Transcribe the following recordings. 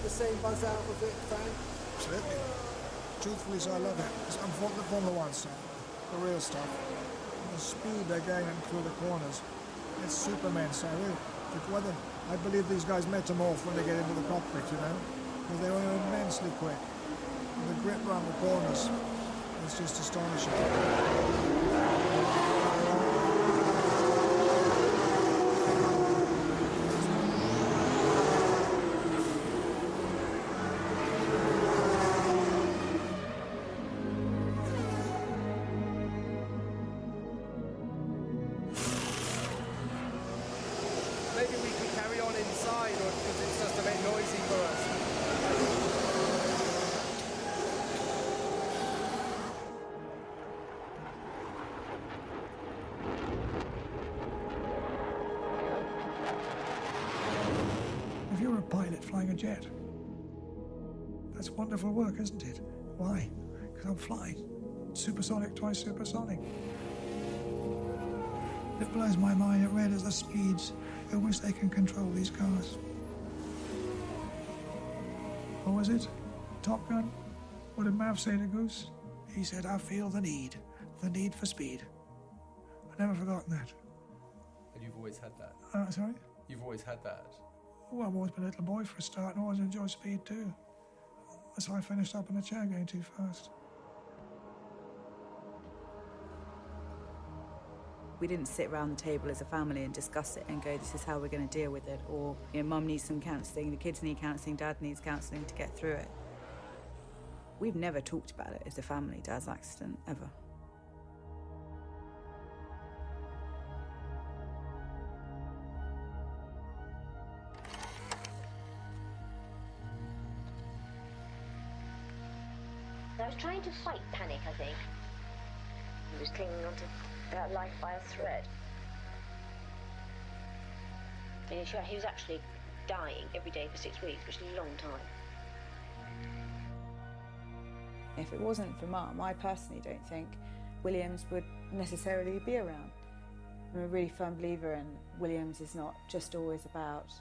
the same buzz out of it, Frank? Absolutely. Truthfully, so I love it. I'm for the Formula One stuff, the real stuff. The speed they're gaining through the corners. It's Superman, so I believe these guys metamorph when they get into the cockpit, you know, because they were immensely quick. And the grip around the corners is just astonishing. Maybe we can carry on inside, or because it's just a bit noisy for us. If you're a pilot flying a jet, that's wonderful work, isn't it? Why? Because I'm flying supersonic, twice supersonic. It blows my mind. It really is the speeds at which they can control these cars. What was it? Top Gun? What did Mav say to Goose? He said, I feel the need for speed. I've never forgotten that. And you've always had that? Sorry? You've always had that? Well, I've always been a little boy for a start and always enjoyed speed too. That's why I finished up in the chair going too fast. We didn't sit around the table as a family and discuss it and go, this is how we're going to deal with it. Or, you know, mum needs some counselling, the kids need counselling, dad needs counselling to get through it. We've never talked about it as a family, Dad's accident, ever. I was trying to fight panic, I think. He was clinging onto that life by a thread. And he was actually dying every day for 6 weeks, which is a long time. If it wasn't for Mum, I personally don't think Williams would necessarily be around. I'm a really firm believer in Williams is not just always about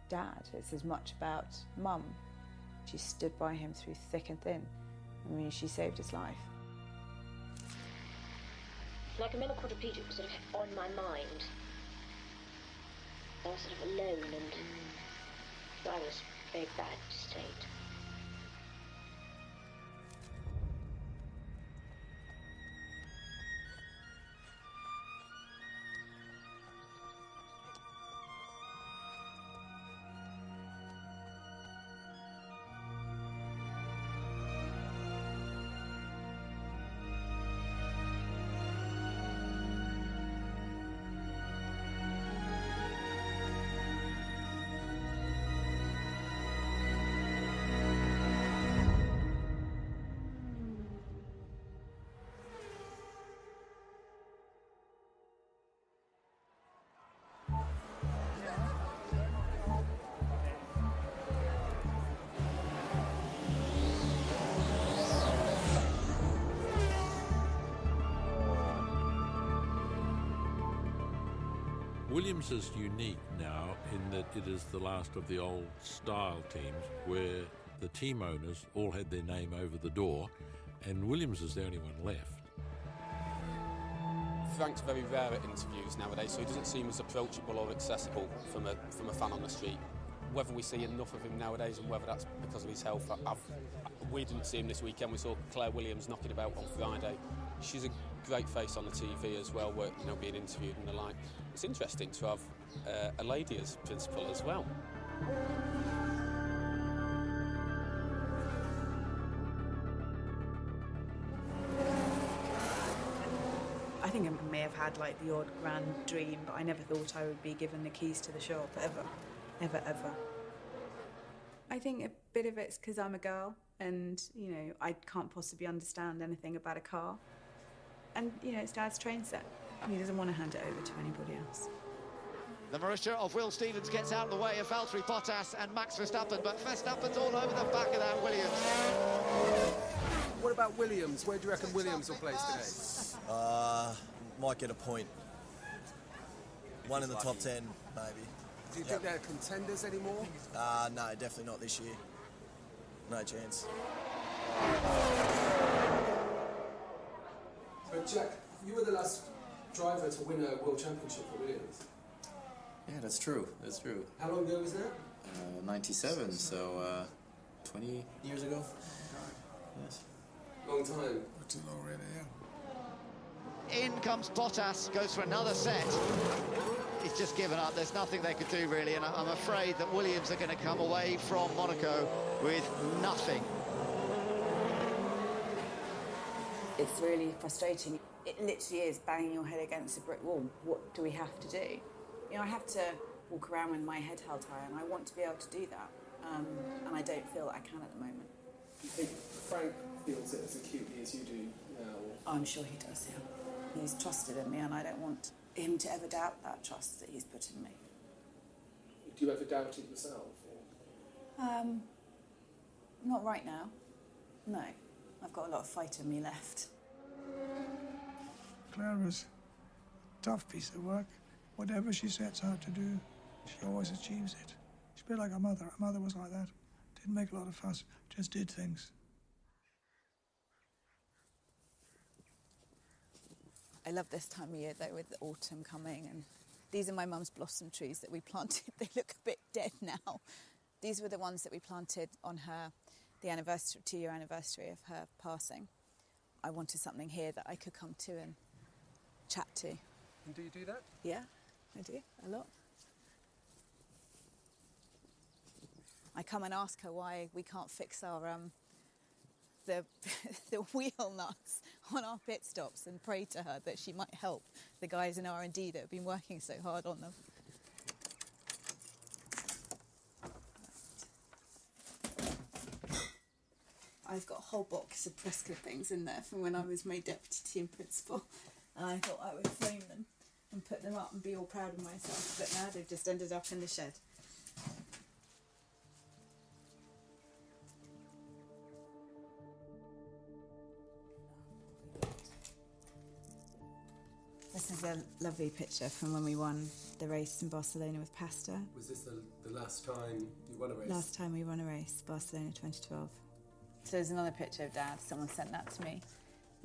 Dad, it's as much about Mum. She stood by him through thick and thin. I mean, she saved his life. Like a mental quadriplegic was sort of on my mind. I was sort of alone and I was in a very bad state. Williams is unique now in that it is the last of the old style teams where the team owners all had their name over the door and Williams is the only one left. Frank's very rare at interviews nowadays, so he doesn't seem as approachable or accessible from a fan on the street. Whether we see enough of him nowadays and whether that's because of his health, we didn't see him this weekend. We saw Claire Williams knocking about on Friday. She's a great face on the TV as well, where, you know, being interviewed and the like. It's interesting to have a lady as principal as well. I think I may have had like the odd grand dream, but I never thought I would be given the keys to the shop, ever, ever, ever. I think a bit of it's because I'm a girl and, you know, I can't possibly understand anything about a car. And, you know, it's Dad's train set. He doesn't want to hand it over to anybody else. The Marussia of Will Stevens gets out of the way of Valtteri Bottas and Max Verstappen, but Verstappen's all over the back of that Williams. What about Williams? Where do you reckon Williams will place today? Might get a point. One in the top 10, maybe. Do you think they're contenders anymore? No, definitely not this year. not a chance. But Jack, you were the last driver to win a World Championship for Williams. Yeah, that's true. That's true. How long ago was that? 97, so 20 years ago. Yes. Long time. Too long, really, yeah. In comes Bottas, goes for another set. He's just given up. There's nothing they could do, really, and I'm afraid that Williams are going to come away from Monaco with nothing. It's really frustrating. It literally is banging your head against a brick wall. What do we have to do? You know, I have to walk around with my head held high, and I want to be able to do that. And I don't feel that I can at the moment. Do you think Frank feels it as acutely as you do now? I'm sure he does, yeah. He's trusted in me, and I don't want him to ever doubt that trust that he's put in me. Do you ever doubt it yourself? Or? Not right now. No. I've got a lot of fight in me left. Clara's a tough piece of work. Whatever she sets out to do, she always achieves it. She's a bit like her mother. Her mother was like that. Didn't make a lot of fuss, just did things. I love this time of year, though, with the autumn coming. And these are my mum's blossom trees that we planted. They look a bit dead now. These were the ones that we planted on the anniversary, 2-year anniversary of her passing. I wanted something here that I could come to and chat to. And do you do that? Yeah, I do, a lot. I come and ask her why we can't fix our the wheel nuts on our pit stops, and pray to her that she might help the guys in R&D that have been working so hard on them. I've got a whole box of press clippings in there from when I was made deputy team principal, and I thought I would frame them and put them up and be all proud of myself, but now they've just ended up in the shed. This is a lovely picture from when we won the race in Barcelona with Pasta. Was this the last time you won a race? Last time we won a race, Barcelona 2012. So there's another picture of Dad. Someone sent that to me.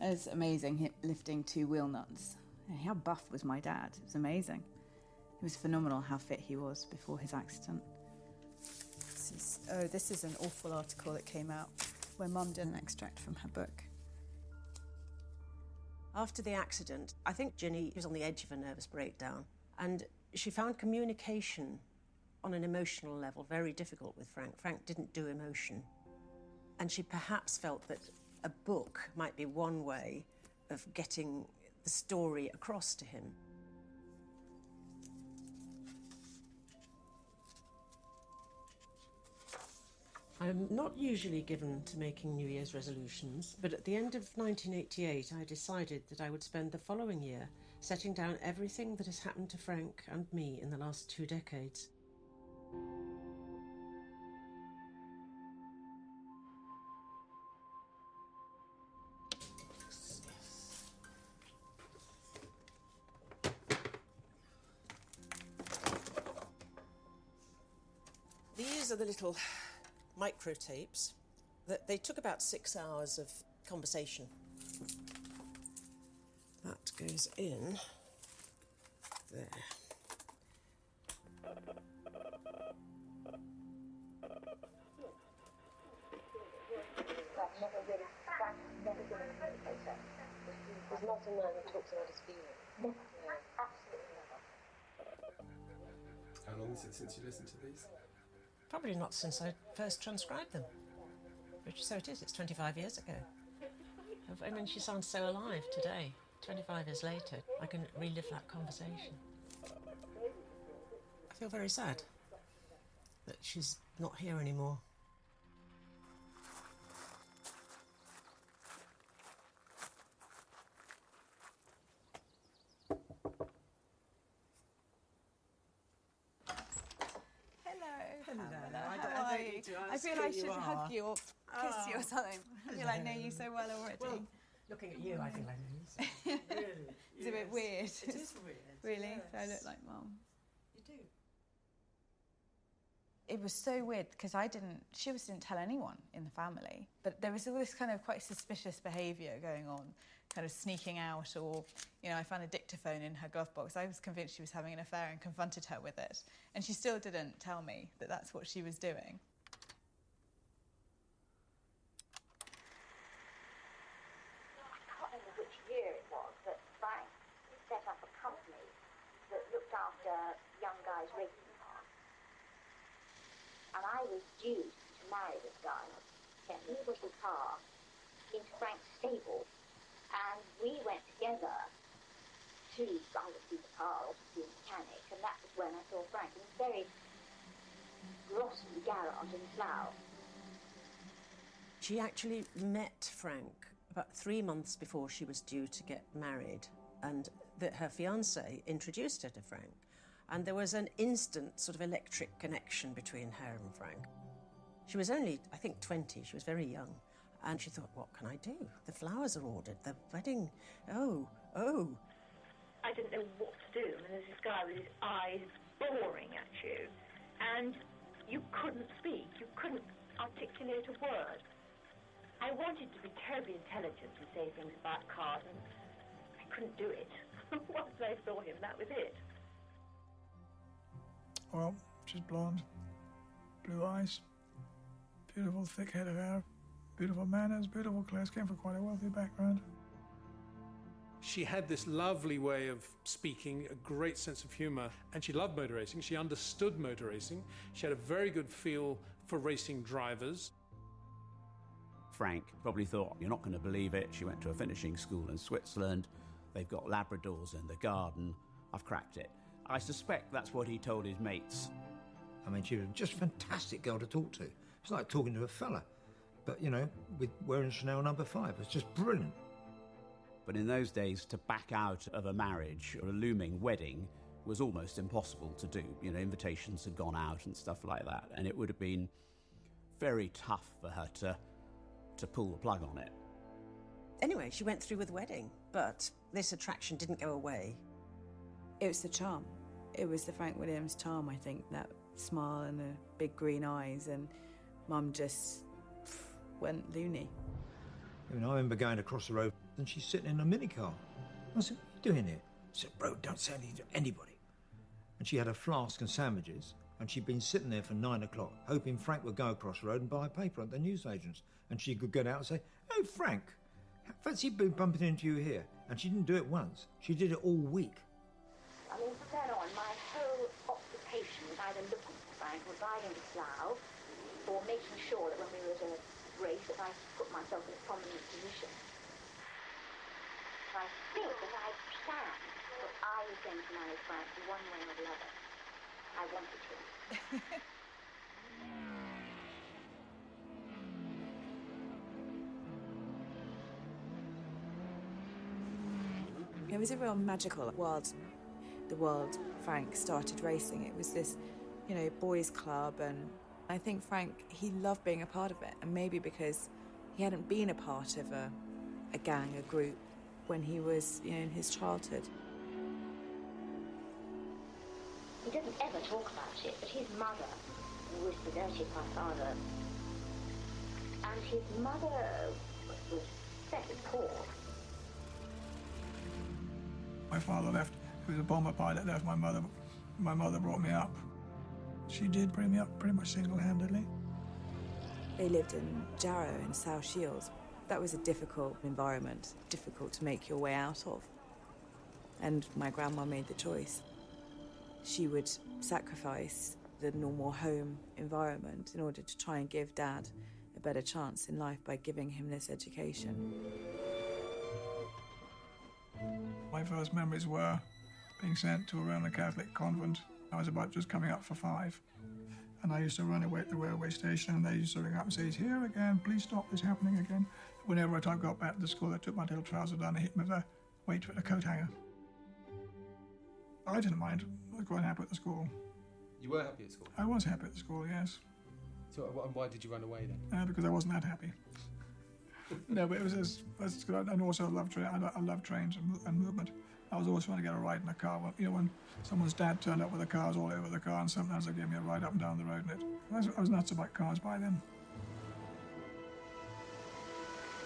It was amazing, him lifting 2 wheel nuts. How buff was my dad? It was amazing. It was phenomenal how fit he was before his accident. This is an awful article that came out where Mum did an extract from her book. After the accident, I think Ginny was on the edge of a nervous breakdown, and she found communication on an emotional level very difficult with Frank. Frank didn't do emotion. And she perhaps felt that a book might be one way of getting the story across to him. I'm not usually given to making New Year's resolutions, but at the end of 1988 I decided that I would spend the following year setting down everything that has happened to Frank and me in the last 2 decades. These are the little micro-tapes that they took about 6 hours of conversation. That goes in there. He's not a man who talks about his feelings. Never. Absolutely never. How long is it since you listened to these? Probably not since I first transcribed them. Which, so it is, it's 25 years ago. I mean, she sounds so alive today. 25 years later, I can relive that conversation. I feel very sad that she's not here anymore. I feel I should hug you or kiss you or something. I feel I know you so well already. Well, looking at you, I feel I know you so really. It's a bit weird. It is weird. Really? Yes. Do I look like Mum? You do. It was so weird because she didn't tell anyone in the family, but there was all this kind of quite suspicious behaviour going on, kind of sneaking out, or, you know, I found a dictaphone in her glove box. I was convinced she was having an affair and confronted her with it, and she still didn't tell me that that's what she was doing. I can't remember which year it was, but Frank set up a company that looked after young guys' racing cars. And I was due to marry this guy, and he put his car into Frank's stable, and we went together to either see the car or to see a mechanic, and that was when I saw Frank in a very glossy garage in Slough. She actually met Frank about 3 months before she was due to get married, and that her fiancé introduced her to Frank. And there was an instant sort of electric connection between her and Frank. She was only, I think, 20. She was very young. And she thought, what can I do? The flowers are ordered, the wedding, oh. I didn't know what to do. I mean, there's this guy with his eyes boring at you, and you couldn't speak. You couldn't articulate a word. I wanted to be terribly intelligent and say things about cars, and I couldn't do it. Once I saw him, that was it. Well, she's blonde, blue eyes, beautiful thick head of hair, beautiful manners, beautiful clothes, came from quite a wealthy background. She had this lovely way of speaking, a great sense of humour, and she loved motor racing. She understood motor racing. She had a very good feel for racing drivers. Frank probably thought, you're not going to believe it. She went to a finishing school in Switzerland. They've got Labradors in the garden. I've cracked it. I suspect that's what he told his mates. I mean, she was just a fantastic girl to talk to. It's like talking to a fella. But, you know, with wearing Chanel No. 5, it's just brilliant. But in those days, to back out of a marriage or a looming wedding was almost impossible to do. You know, invitations had gone out and stuff like that, and it would have been very tough for her to pull the plug on it. Anyway, she went through with the wedding, but this attraction didn't go away. It was the charm. It was the Frank Williams charm, I think, that smile and the big green eyes, and Mum just went loony. I mean, I remember going across the road and she's sitting in a minicar. I said, what are you doing here? She said, bro, don't say anything to anybody. And she had a flask and sandwiches, and she'd been sitting there for 9 o'clock, hoping Frank would go across the road and buy a paper at the newsagents, and she could get out and say, hey, Frank, fancy bumping into you here. And she didn't do it once. She did it all week. I mean, from then on, my whole occupation was either looking for Frank or driving to Slough, or making sure that when we were at a race that I put myself in a prominent position. I think that I planned that I was going to marry Frank one way or the other. I wanted to. It was a real magical world. The world Frank started racing. It was this, you know, boys' club, and I think Frank, he loved being a part of it, and maybe because he hadn't been a part of a gang, a group, when he was, you know, in his childhood. He doesn't ever talk about it, but his mother was deserted by father, and his mother was very poor. My father left. He was a bomber pilot, left my mother. My mother brought me up. She did bring me up pretty much single-handedly. They lived in Jarrow in South Shields. That was a difficult environment, difficult to make your way out of. And my grandma made the choice. She would sacrifice the normal home environment in order to try and give Dad a better chance in life by giving him this education. My first memories were being sent to a Roman Catholic convent. I was about just coming up for 5. And I used to run away at the railway station, and they used to ring up and say, it's here again, please stop this happening again. Whenever I got back to the school, I took my little trousers down and hit them with a weight at a coat hanger. I didn't mind. I was quite happy at the school. You were happy at school? I was happy at the school, yes. So why did you run away then? Because I wasn't that happy. No, but it was good. And also I love trains and movement. I was always trying to get a ride in a car. You know, when someone's dad turned up with a car, I was all over the car, and sometimes they gave me a ride up and down the road in it. I was nuts about cars by then.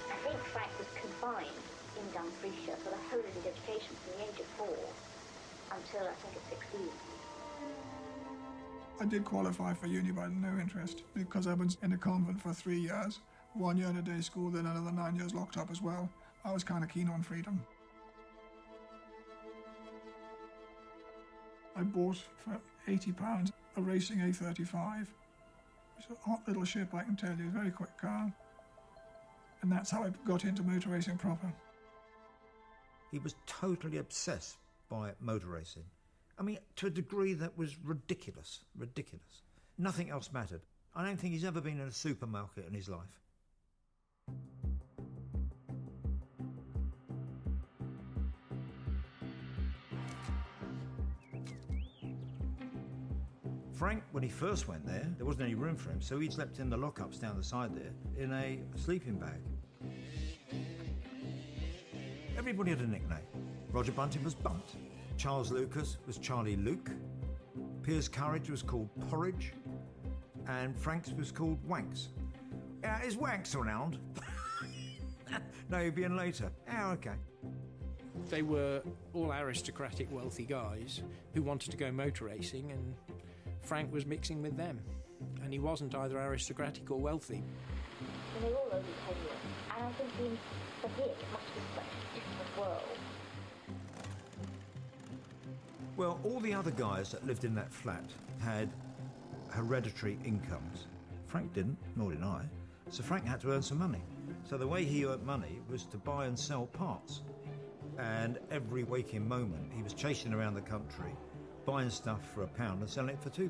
I think Frank was confined in Dumfriesshire for the whole of his education from the age of 4 until I think at 16. I did qualify for uni by no interest because I was in a convent for 3 years, 1 year in a day school, then another 9 years locked up as well. I was kind of keen on freedom. I bought for £80 a racing A35. It's a hot little ship, I can tell you, a very quick car. And that's how I got into motor racing proper. He was totally obsessed by motor racing. I mean, to a degree that was ridiculous, ridiculous. Nothing else mattered. I don't think he's ever been in a supermarket in his life. Frank, when he first went there wasn't any room for him, so he slept in the lockups down the side there in a sleeping bag. Everybody had a nickname. Roger Bunting was Bunt. Charles Lucas was Charlie Luke. Piers Courage was called Porridge. And Frank's was called Wanks. Is Wanks around? No, he'll be in later. Oh, okay. They were all aristocratic, wealthy guys who wanted to go motor racing, and Frank was mixing with them. And he wasn't either aristocratic or wealthy. And they were all over 10 years. And I think for him, it must have been such a different world. Well, all the other guys that lived in that flat had hereditary incomes. Frank didn't, nor did I. So Frank had to earn some money. So the way he earned money was to buy and sell parts. And every waking moment, he was chasing around the country, buying stuff for £1 and selling it for £2.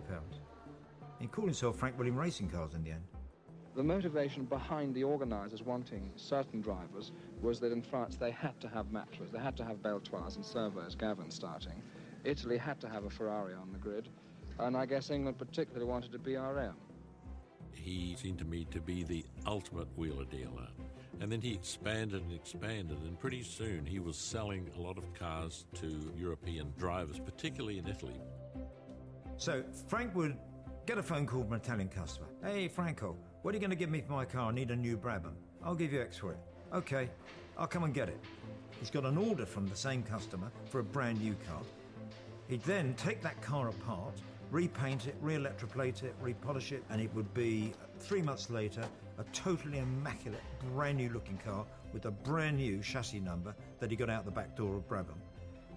He called himself Frank William Racing Cars in the end. The motivation behind the organisers wanting certain drivers was that in France they had to have Matras, they had to have Beltoirs and Servos, Gavin starting. Italy had to have a Ferrari on the grid, and I guess England particularly wanted a BRM. He seemed to me to be the ultimate wheeler dealer. And then he expanded and expanded, and pretty soon he was selling a lot of cars to European drivers, particularly in Italy. So Frank would get a phone call from an Italian customer. Hey, Franco, what are you going to give me for my car? I need a new Brabham. I'll give you X for it. Okay, I'll come and get it. He's got an order from the same customer for a brand new car. He'd then take that car apart, repaint it, re-electroplate it, repolish it, and it would be 3 months later a totally immaculate, brand new looking car with a brand new chassis number that he got out the back door of Brabham.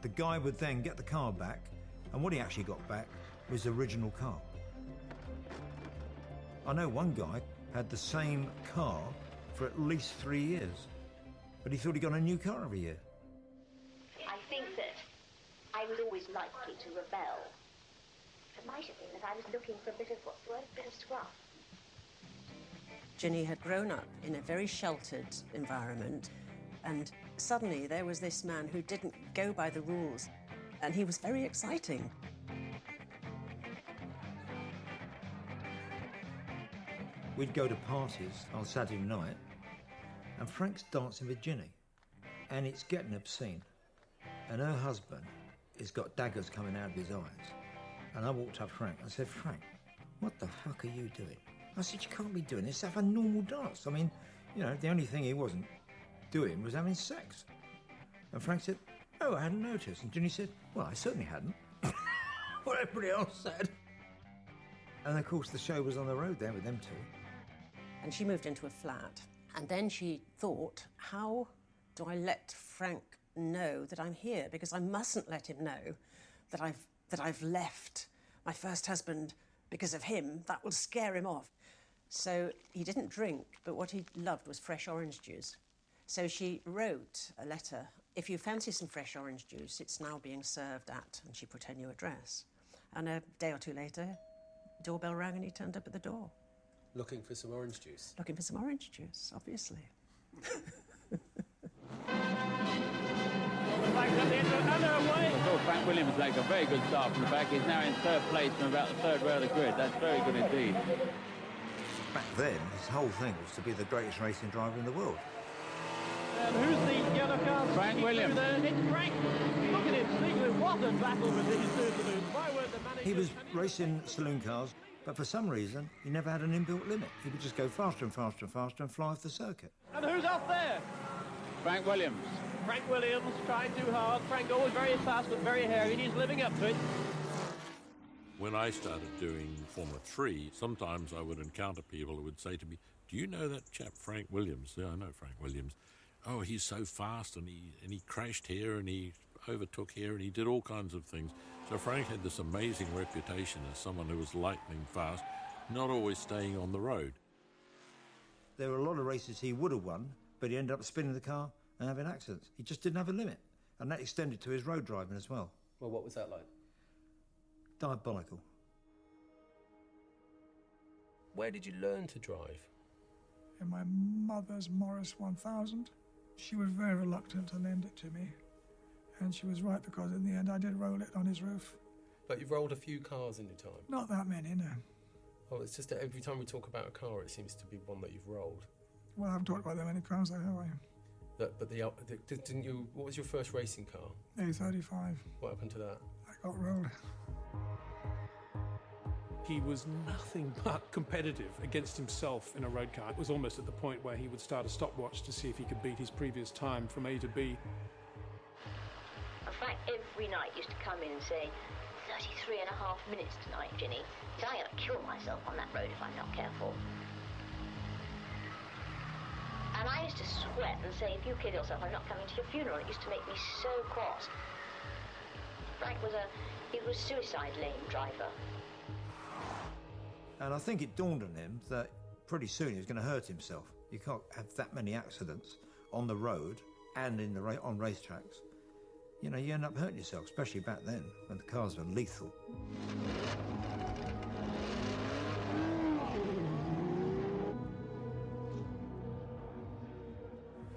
The guy would then get the car back, and what he actually got back was the original car. I know one guy had the same car for at least 3 years, but he thought he got a new car every year. I think that I was always likely to rebel. It might have been that I was looking for a bit of, what's the word, a bit of scruff. Ginny had grown up in a very sheltered environment, and suddenly there was this man who didn't go by the rules, and he was very exciting. We'd go to parties on Saturday night, and Frank's dancing with Ginny, and it's getting obscene. And her husband has got daggers coming out of his eyes. And I walked up to Frank and said, Frank, what the fuck are you doing? I said, you can't be doing this. Have a normal dance. I mean, you know, the only thing he wasn't doing was having sex. And Frank said, oh, I hadn't noticed. And Ginny said, well, I certainly hadn't. What everybody else said. And of course, the show was on the road there with them two. And she moved into a flat. And then she thought, how do I let Frank know that I'm here? Because I mustn't let him know that I've left my first husband because of him. That will scare him off. So he didn't drink, but what he loved was fresh orange juice. So she wrote a letter. If you fancy some fresh orange juice, it's now being served at, and she put her new address. And a day or two later, doorbell rang and he turned up at the door. Looking for some orange juice? Looking for some orange juice, obviously. I thought Frank Williams made a very good start from the back. He's now in third place from about the third row of the grid. That's very good indeed. Back then, his whole thing was to be the greatest racing driver in the world. And who's the yellow car? Frank Williams. It's Frank. Look at him sneaking. What a battle with these two saloons. Why weren't the managers... He was racing saloon cars, but for some reason, he never had an inbuilt limit. He would just go faster and faster and faster and fly off the circuit. And who's up there? Frank Williams. Frank Williams, trying too hard. Frank always very fast but very hairy. He's living up to it. When I started doing Formula 3, sometimes I would encounter people who would say to me, do you know that chap Frank Williams? Yeah, I know Frank Williams. Oh, he's so fast, and he crashed here, and he overtook here, and he did all kinds of things. So Frank had this amazing reputation as someone who was lightning fast, not always staying on the road. There were a lot of races he would have won, but he ended up spinning the car and having accidents. He just didn't have a limit, and that extended to his road driving as well. Well, what was that like? Diabolical. Where did you learn to drive? In my mother's Morris 1000. She was very reluctant to lend it to me. And she was right, because in the end I did roll it on his roof. But you've rolled a few cars in your time? Not that many, no. Oh, it's just that every time we talk about a car, it seems to be one that you've rolled. Well, I haven't talked about that many cars, though, have I? Didn't you? What was your first racing car? A35. What happened to that? I got rolled. He was nothing but competitive against himself in a road car. It was almost at the point where he would start a stopwatch to see if he could beat his previous time from A to B. In fact, every night used to come in and say, 33 and a half minutes tonight, Ginny. So I'm going to kill myself on that road if I'm not careful. And I used to sweat and say, if you kill yourself, I'm not coming to your funeral. It used to make me so cross. Frank was a suicide lane driver. And I think it dawned on him that pretty soon he was going to hurt himself. You can't have that many accidents on the road and on racetracks. You know, you end up hurting yourself, especially back then, when the cars were lethal.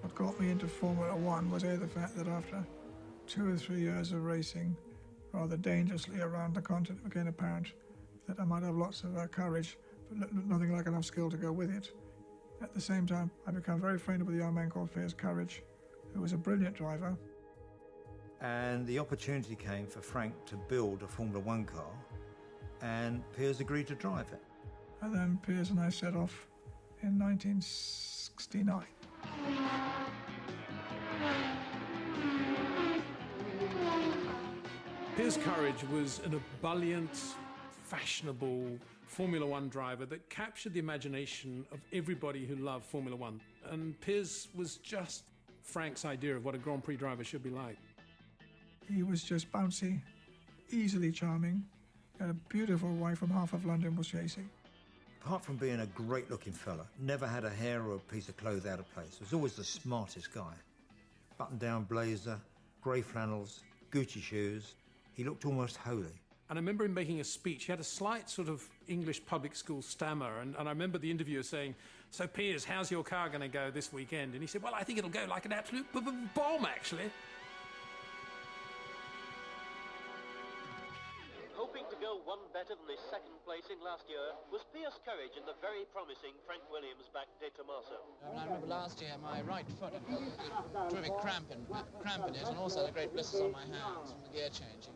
What got me into Formula One was the fact that after 2 or 3 years of racing rather dangerously around the continent, it became apparent that I might have lots of courage, but nothing like enough skill to go with it. At the same time, I became very friendly with a young man called Piers Courage, who was a brilliant driver. And the opportunity came for Frank to build a Formula One car, and Piers agreed to drive it. And then Piers and I set off in 1969. Piers Courage was an ebullient, fashionable Formula One driver that captured the imagination of everybody who loved Formula One. And Piers was just Frank's idea of what a Grand Prix driver should be like. He was just bouncy, easily charming, had a beautiful wife from half of London was chasing. Apart from being a great-looking fella, never had a hair or a piece of clothes out of place. Was always the smartest guy. Button-down blazer, grey flannels, Gucci shoes. He looked almost holy. And I remember him making a speech. He had a slight sort of English public school stammer, and I remember the interviewer saying, "So Piers, how's your car going to go this weekend?" And he said, "Well, I think it'll go like an absolute bomb, actually." Hoping to go one better than his second placing last year was Piers Courage and the very promising Frank Williams back De Tomaso. I remember last year my right foot had a terrific cramp in it, and also the great blisters on my hands from the gear changing.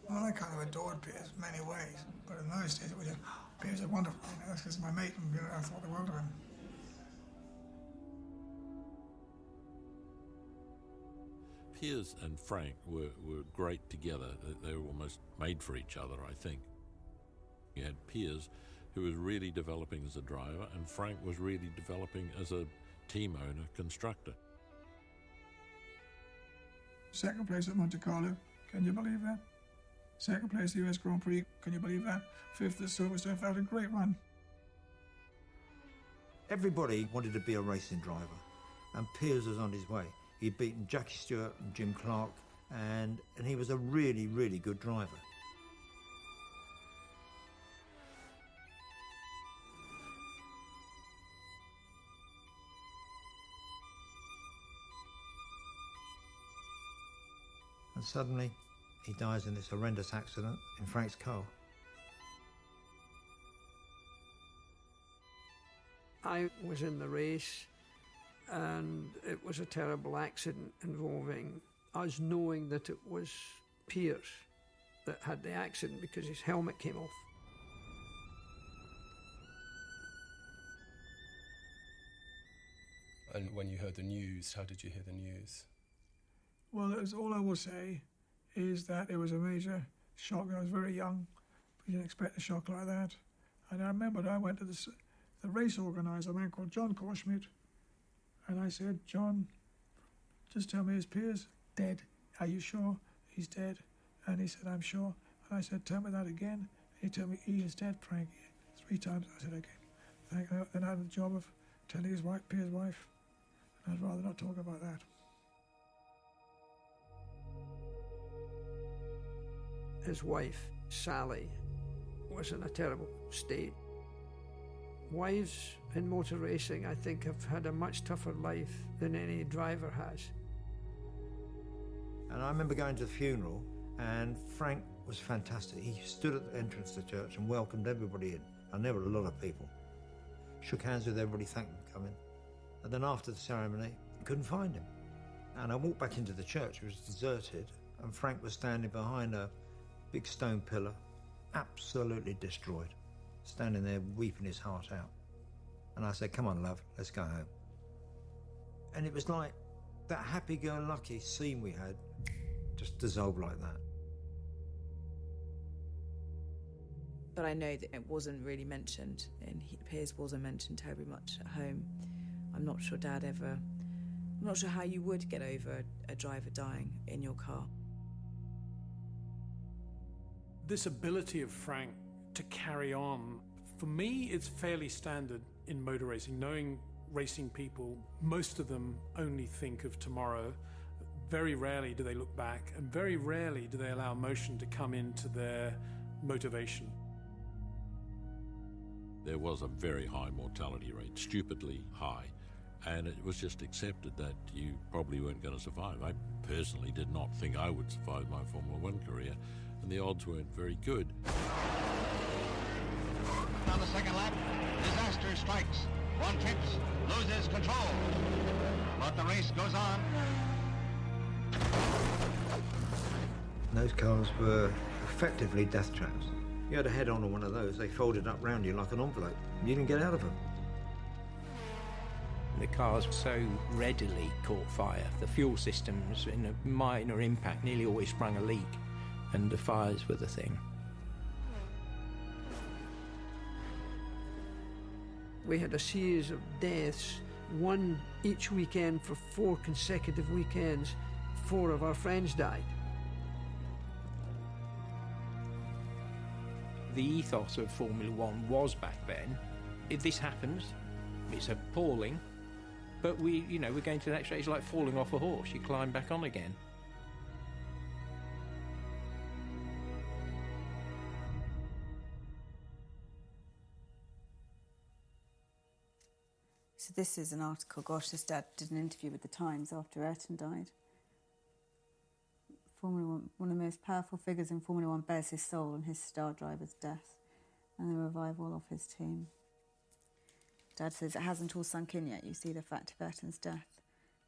Well, I kind of adored Piers in many ways, but in those days it was just, Piers is wonderful, you know, that's because my mate, and I thought the world of him. Piers and Frank were great together. They were almost made for each other, I think. You had Piers, who was really developing as a driver, and Frank was really developing as a team owner, constructor. Second place at Monte Carlo, can you believe that? Second place at the US Grand Prix, can you believe that? Fifth at Silverstone, had a great run. Everybody wanted to be a racing driver, and Piers was on his way. He'd beaten Jackie Stewart and Jim Clark, and he was a really, really good driver. And suddenly, he dies in this horrendous accident in Frank's car. I was in the race, and it was a terrible accident involving us knowing that it was Pierce that had the accident because his helmet came off. And when you heard the news, how did you hear the news? Well, all I will say is that it was a major shock. I was very young. We didn't expect a shock like that. And I remembered I went to the race organiser, a man called John Korschmidt, and I said, John, just tell me, is Piers dead? Are you sure he's dead? And he said, I'm sure. And I said, tell me that again. And he told me, he is dead, Frank. 3 times. I said, okay. Thank you. Then I had the job of telling his wife, Piers' wife. And I'd rather not talk about that. His wife, Sally, was in a terrible state. Wives in motor racing, I think, have had a much tougher life than any driver has. And I remember going to the funeral, and Frank was fantastic. He stood at the entrance to the church and welcomed everybody in. And there were a lot of people. Shook hands with everybody, thanked them for coming. And then after the ceremony, couldn't find him. And I walked back into the church, it was deserted, and Frank was standing behind a big stone pillar, absolutely destroyed, standing there weeping his heart out. And I said, come on, love, let's go home. And it was like that happy-go-lucky scene we had just dissolved like that. But I know that it wasn't really mentioned, and Piers wasn't mentioned terribly much at home. I'm not sure I'm not sure how you would get over a driver dying in your car. This ability of Frank to carry on, for me, it's fairly standard in motor racing. Knowing racing people, most of them only think of tomorrow. Very rarely do they look back, and very rarely do they allow emotion to come into their motivation. There was a very high mortality rate, stupidly high, and it was just accepted that you probably weren't going to survive. I personally did not think I would survive my Formula One career, and the odds weren't very good. On the second lap, disaster strikes. One trips, loses control. But the race goes on. Those cars were effectively death traps. You had a head-on on one of those, they folded up round you like an envelope. You didn't get out of them. The cars so readily caught fire. The fuel systems, in a minor impact, nearly always sprung a leak, and the fires were the thing. We had a series of deaths, one each weekend for 4 consecutive weekends. 4 of our friends died. The ethos of Formula One was back then, if this happens, it's appalling, but we're going to the next race like falling off a horse. You climb back on again. So this is an article, gosh, this dad did an interview with the Times after Ayrton died. Formula One, one of the most powerful figures in Formula One, bears his soul in his star driver's death and the revival of his team. Dad says, it hasn't all sunk in yet. You see the fact of Ayrton's death.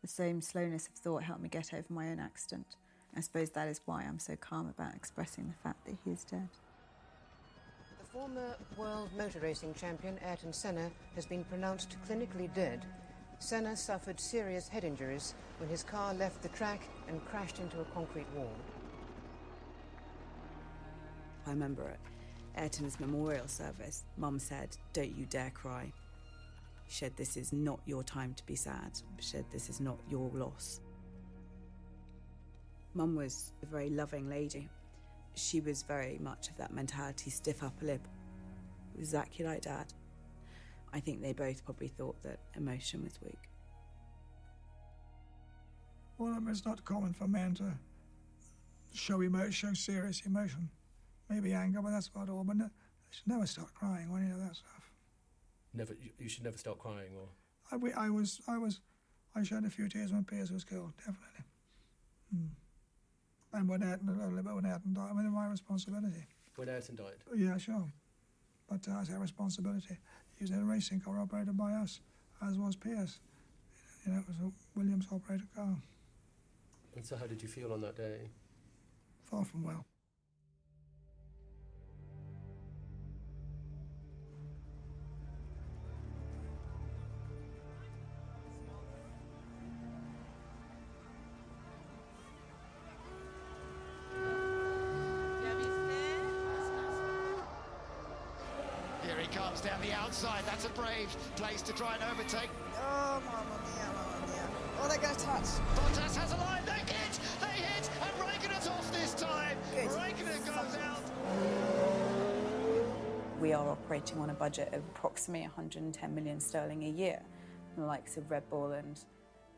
The same slowness of thought helped me get over my own accident. I suppose that is why I'm so calm about expressing the fact that he is dead. The former world motor racing champion, Ayrton Senna, has been pronounced clinically dead. Senna suffered serious head injuries when his car left the track and crashed into a concrete wall. I remember at Ayrton's memorial service, Mum said, don't you dare cry. She said, this is not your time to be sad. She said, this is not your loss. Mum was a very loving lady. She was very much of that mentality, stiff upper lip, exactly like Dad. I think they both probably thought that emotion was weak. Well, I mean, it's not common for men to show serious emotion. Maybe anger, but that's about all. But they should never start crying or any of that stuff. Never. You should never start crying, or. I shed a few tears when Piers was killed, definitely. And when Ayrton died, I mean, it was my responsibility. When Ayrton died? Yeah, sure. But I say responsibility. He was in a racing car operated by us, as was Piers. You know, it was a Williams-operated car. And so how did you feel on that day? Far from well. Here he comes down the outside. That's a brave place to try and overtake. Oh, mamma mia. Oh, they're going to touch. Bottas has a line. They hit, and Raikkonen's off this time. Good. Raikkonen goes out. We are operating on a budget of approximately 110 million sterling a year. The likes of Red Bull and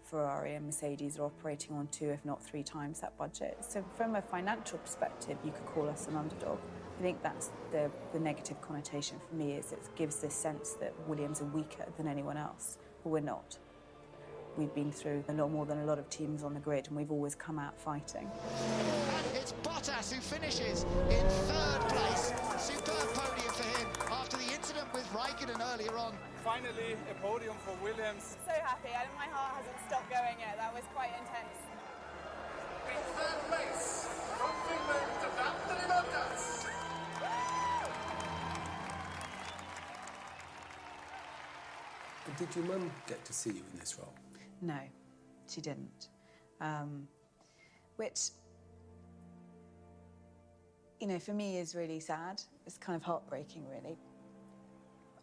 Ferrari and Mercedes are operating on 2, if not 3 times that budget. So from a financial perspective, you could call us an underdog. I think that's the negative connotation for me, is it gives this sense that Williams are weaker than anyone else. But we're not. We've been through a lot more than a lot of teams on the grid, and we've always come out fighting. And it's Bottas who finishes in 3rd place. Superb podium for him after the incident with Raikkonen earlier on. Finally, a podium for Williams. So happy, and my heart hasn't stopped going yet. That was quite intense. In 3rd place, from Finland, Valtteri Bottas. Did your mum get to see you in this role? No, she didn't. Which, you know, for me is really sad. It's kind of heartbreaking, really.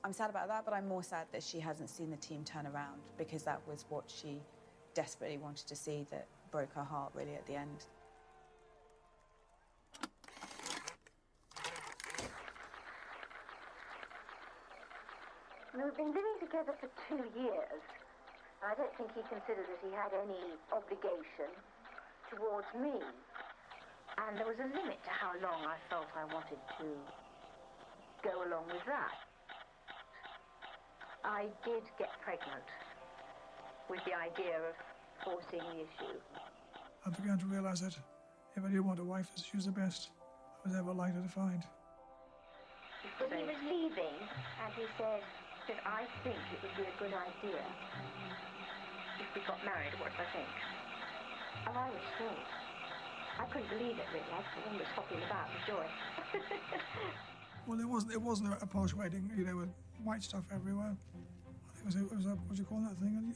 I'm sad about that, but I'm more sad that she hasn't seen the team turn around, because that was what she desperately wanted to see, that broke her heart, really, at the end. We've been living together for 2 years. I don't think he considered that he had any obligation towards me. And there was a limit to how long I felt I wanted to go along with that. I did get pregnant with the idea of forcing the issue. I began to realise that if I did want a wife, she was the best I was ever likely to find. But he was leaving, and he said that I think it would be a good idea if we got married. What do I think? And I was thrilled. I couldn't believe it, really. I was almost hopping about with joy. Well, it wasn't a posh wedding, you know, with white stuff everywhere. I think it was a what do you call that thing?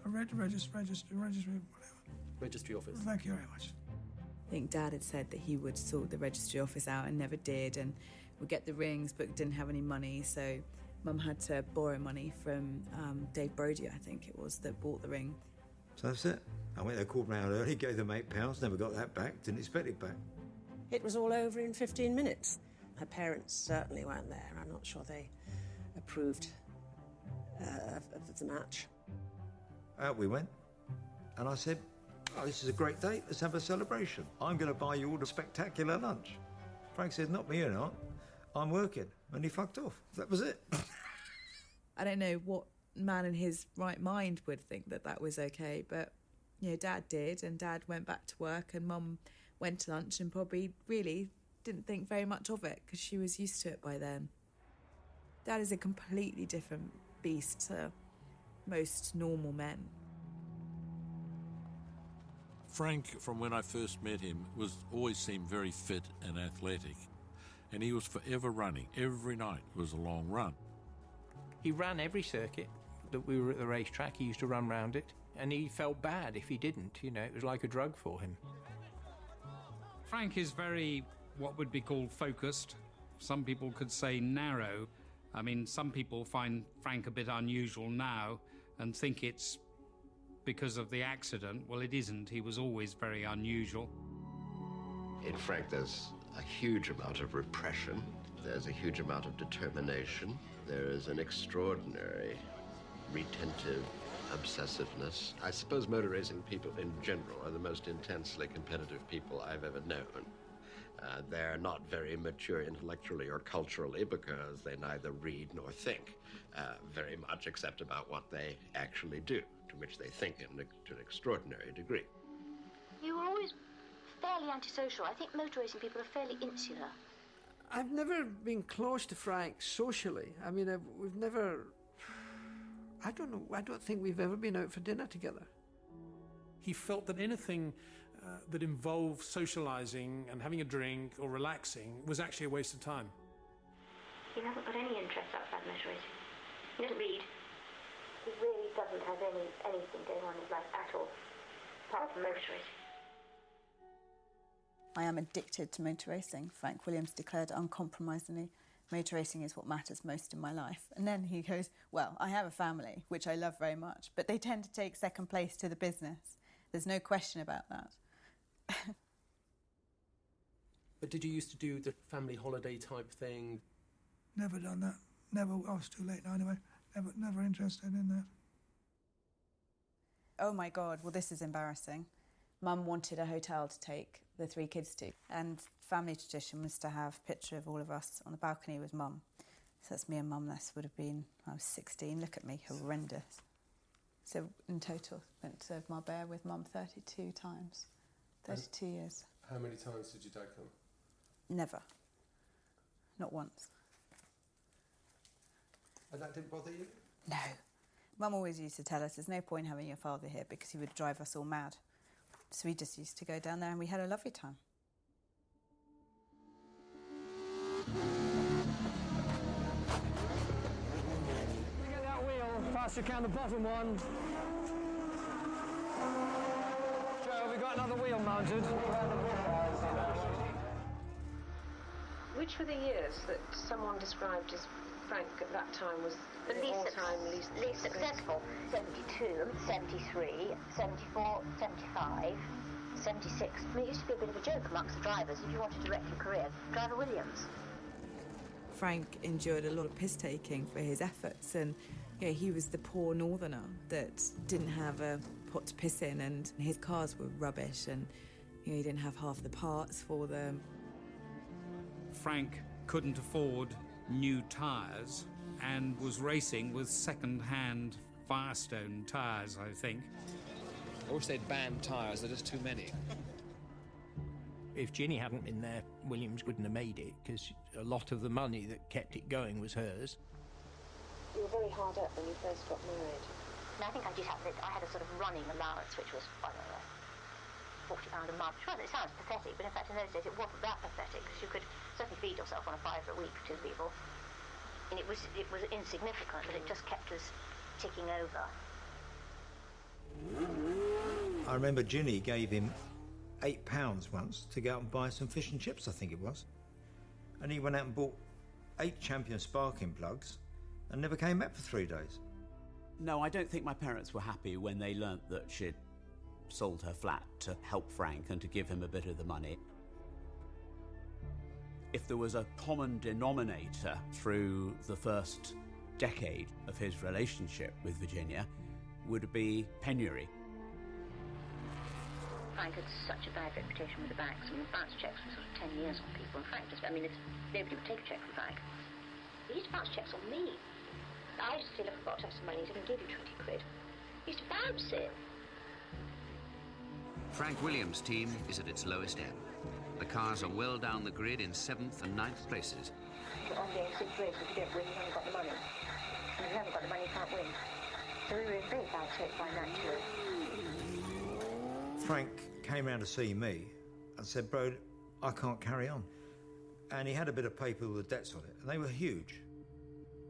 A registry, whatever. Registry office. Thank you very much. I think Dad had said that he would sort the registry office out and never did, and would get the rings but didn't have any money, so Mum had to borrow money from Dave Brody, I think it was, that bought the ring. So that's it. I went there, called round early, gave them £8, never got that back, didn't expect it back. It was all over in 15 minutes. Her parents certainly weren't there. I'm not sure they approved of the match. Out we went, and I said, oh, this is a great day, let's have a celebration. I'm going to buy you all a spectacular lunch. Frank said, not me, you're not. I'm working. And he fucked off. That was it. I don't know what man in his right mind would think that that was okay, but, you know, Dad did, and Dad went back to work, and Mum went to lunch and probably really didn't think very much of it because she was used to it by then. Dad is a completely different beast to most normal men. Frank, from when I first met him, always seemed very fit and athletic. And he was forever running. Every night was a long run. He ran every circuit that we were at the racetrack. He used to run round it, and he felt bad if he didn't. You know, it was like a drug for him. Frank is very, what would be called focused. Some people could say narrow. I mean, some people find Frank a bit unusual now and think it's because of the accident. Well, it isn't. He was always very unusual. In Frank, there's a huge amount of repression. There's a huge amount of determination. There is an extraordinary retentive obsessiveness. I suppose motor racing people in general are the most intensely competitive people I've ever known. They're not very mature intellectually or culturally because they neither read nor think very much except about what they actually do, to which they think to an extraordinary degree. You were always fairly antisocial. I think motor racing people are fairly insular. I've never been close to Frank socially. I mean, we've never... I don't know. I don't think we've ever been out for dinner together. He felt that anything that involved socialising and having a drink or relaxing was actually a waste of time. He hasn't got any interest outside motor racing. He doesn't read. He really doesn't have anything going on in his life at all, apart from motor racing. I am addicted to motor racing. Frank Williams declared uncompromisingly, motor racing is what matters most in my life. And then he goes, well, I have a family, which I love very much, but they tend to take second place to the business. There's no question about that. But did you used to do the family holiday type thing? Never done that. Never. I was too late now anyway. Never interested in that. Oh my God, well, this is embarrassing. Mum wanted a hotel to take the 3 kids to, and family tradition was to have a picture of all of us on the balcony with Mum. So that's me and Mum. This would have been, I was 16. Look at me, horrendous. So in total, went to Marbella with Mum 32 times, 32 years. How many times did your dad come? Never. Not once. And that didn't bother you? No. Mum always used to tell us there's no point having your father here because he would drive us all mad. So we just used to go down there and we had a lovely time. Get that wheel, fast you can, the bottom one. Joe, we got another wheel mounted. Which were the years that someone described as Frank at that time was The the all-time least successful. 72, 73, 74, 75, 76. I mean, it used to be a bit of a joke amongst the drivers. If you wanted to wreck your career, drive a Williams. Frank endured a lot of piss-taking for his efforts, and he was the poor northerner that didn't have a pot to piss in, and his cars were rubbish, and he didn't have half the parts for them. Frank couldn't afford new tyres and was racing with second-hand Firestone tyres, I think. I wish they'd banned tyres, they're just too many. If Ginny hadn't been there, Williams wouldn't have made it, because a lot of the money that kept it going was hers. You were very hard up when you first got married. And I think I did have I had a sort of running allowance, which was, I don't know, £40 a month. It sounds pathetic, but in fact in those days it wasn't that pathetic, because you could certainly feed yourself on a £5 a week for 2 people. And it was insignificant, but it just kept us ticking over. I remember Ginny gave him £8 once to go out and buy some fish and chips, I think it was. And he went out and bought 8 Champion sparking plugs and never came back for 3 days. No, I don't think my parents were happy when they learnt that she'd sold her flat to help Frank and to give him a bit of the money. If there was a common denominator through the first decade of his relationship with Virginia, would be penury. Frank had such a bad reputation with the banks. I mean, bounce checks for sort of 10 years on people, and Frank just, nobody would take a cheque from Frank. He used to bounce checks on me. I used to say, look, I've got to have some money, so I can give you 20 quid. He used to bounce it. Frank Williams' team is at its lowest ebb. The cars are well down the grid in 7th and 9th places. You're on the 6th race, if you don't win, you haven't got the money. And if you haven't got the money, you can't win. So we were in very bad shape financially. Frank came round to see me and said, bro, I can't carry on. And he had a bit of paper with the debts on it, and they were huge.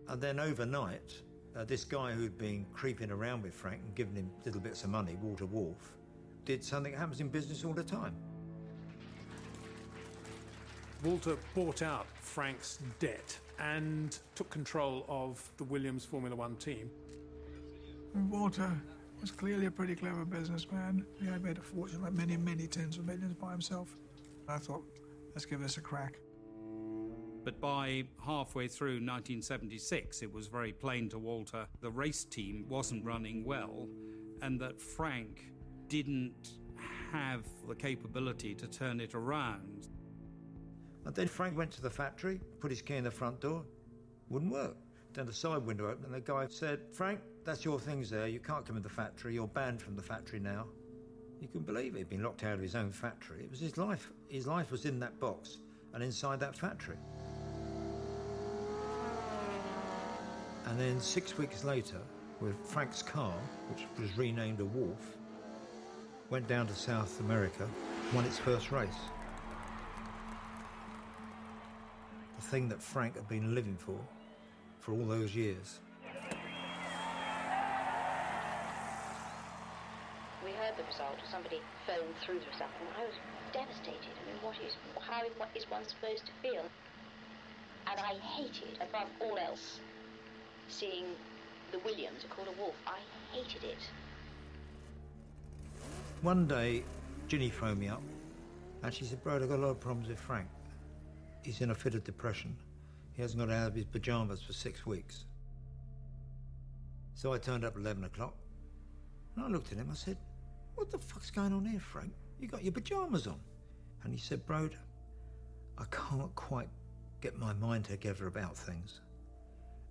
And then overnight, this guy who'd been creeping around with Frank and giving him little bits of money, Walter Wolf, did something that happens in business all the time. Walter bought out Frank's debt and took control of the Williams Formula One team. Walter was clearly a pretty clever businessman. He had made a fortune, like many, many tens of millions by himself. I thought, let's give this a crack. But by halfway through 1976, it was very plain to Walter the race team wasn't running well, and that Frank didn't have the capability to turn it around. And then Frank went to the factory, put his key in the front door, wouldn't work. Then the side window opened and the guy said, Frank, that's your things there, you can't come in the factory, you're banned from the factory now. You can believe it, he'd been locked out of his own factory. It was his life. His life was in that box and inside that factory. And then 6 weeks later, where Frank's car, which was renamed a Wolf, went down to South America, won its first race. The thing that Frank had been living for all those years. We heard the result. Somebody phoned through the result, and I was devastated. I mean, how is one supposed to feel? And I hated, above all else, seeing the Williams called a Wolf. I hated it. One day, Ginny phoned me up, and she said, "Bro, I've got a lot of problems with Frank. He's in a fit of depression. He hasn't got out of his pyjamas for 6 weeks." So I turned up at 11 o'clock, and I looked at him, I said, "What the fuck's going on here, Frank? You got your pyjamas on." And he said, "Bro, I can't quite get my mind together about things."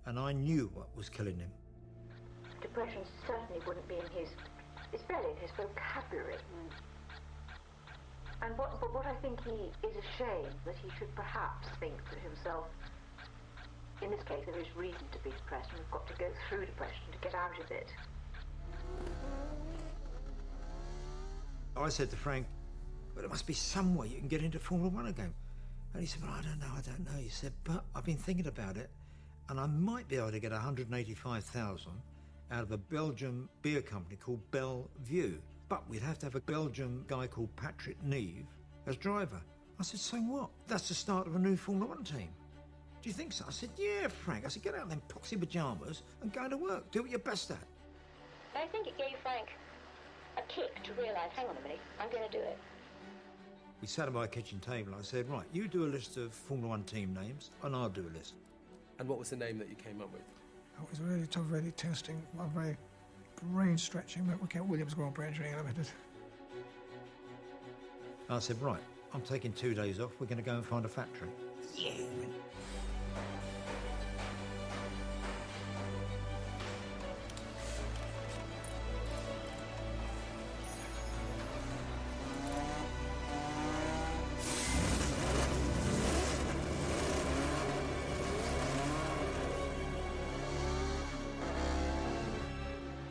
And I knew what was killing him. Depression certainly wouldn't be in his... It's barely in his vocabulary. And what I think he is ashamed that he should perhaps think to himself, in this case there is reason to be depressed and we've got to go through depression to get out of it. I said to Frank, "Well, there must be some way you can get into Formula One again." And he said, "Well, I don't know. He said, "But I've been thinking about it, and I might be able to get 185,000 out of a Belgian beer company called Bellevue. But we'd have to have a Belgian guy called Patrick Neve as driver." I said, "So what? That's the start of a new Formula One team. Do you think so?" I said, "Yeah, Frank." I said, "Get out in them poxy pyjamas and go to work. Do what you're best at." I think it gave Frank a kick to realise, hang on a minute, I'm going to do it. We sat at my kitchen table. I said, "Right, you do a list of Formula One team names, and I'll do a list." And what was the name that you came up with? It was really tough, really testing, very brain-stretching, but we kept Williams Grand Prix Engineering Limited. I said, "Right, I'm taking 2 days off. We're going to go and find a factory." Yeah.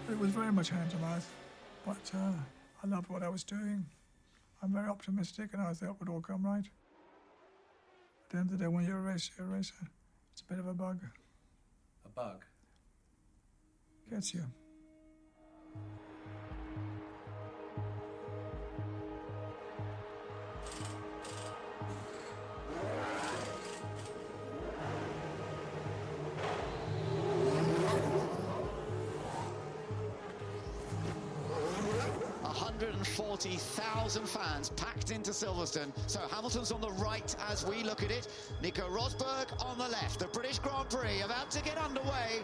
It was very much hand to mouth, but I loved what I was doing. I'm very optimistic, and I thought it would all come right. At the end of the day, when you're a racer, it's a bit of a bug. A bug? Gets you. 140,000 fans packed into Silverstone. So Hamilton's on the right as we look at it. Nico Rosberg on the left. The British Grand Prix about to get underway.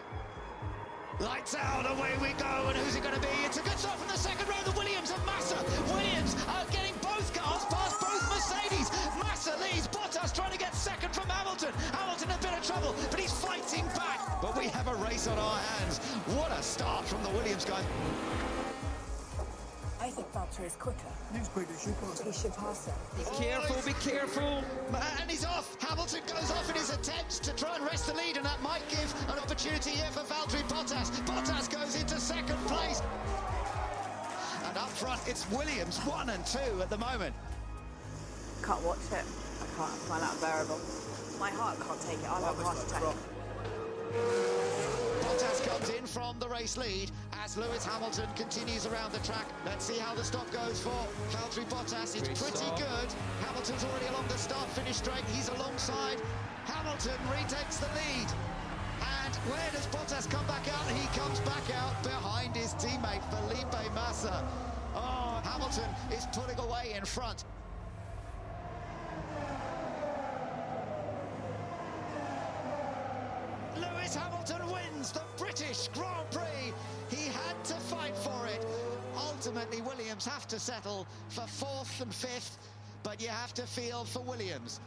Lights out, away we go, and who's it going to be? It's a good start from the second row, the Williams and Massa. Williams are getting both cars past both Mercedes. Massa leads, Bottas trying to get second from Hamilton. Hamilton in a bit of trouble, but he's fighting back. But we have a race on our hands. What a start from the Williams guys. I think Valtteri is quicker. He's quicker, he should pass him. Be careful, be careful. And he's off. Hamilton goes off in his attempts to try and wrest the lead, and that might give an opportunity here for Valtteri Bottas. Bottas goes into second place. And up front, it's Williams, 1 and 2 at the moment. Can't watch it. I can't find that unbearable. My heart can't take it. I'll have a heart attack. Bottas comes in from the race lead as Lewis Hamilton continues around the track. Let's see how the stop goes for Valtteri Bottas. It's pretty good. Hamilton's already along the start-finish straight. He's alongside. Hamilton retakes the lead. And where does Bottas come back out? He comes back out behind his teammate Felipe Massa. Oh, Hamilton is pulling away in front. Lewis Hamilton wins the British Grand Prix. He had to fight for it. Ultimately, Williams have to settle for 4th and 5th, but you have to feel for Williams.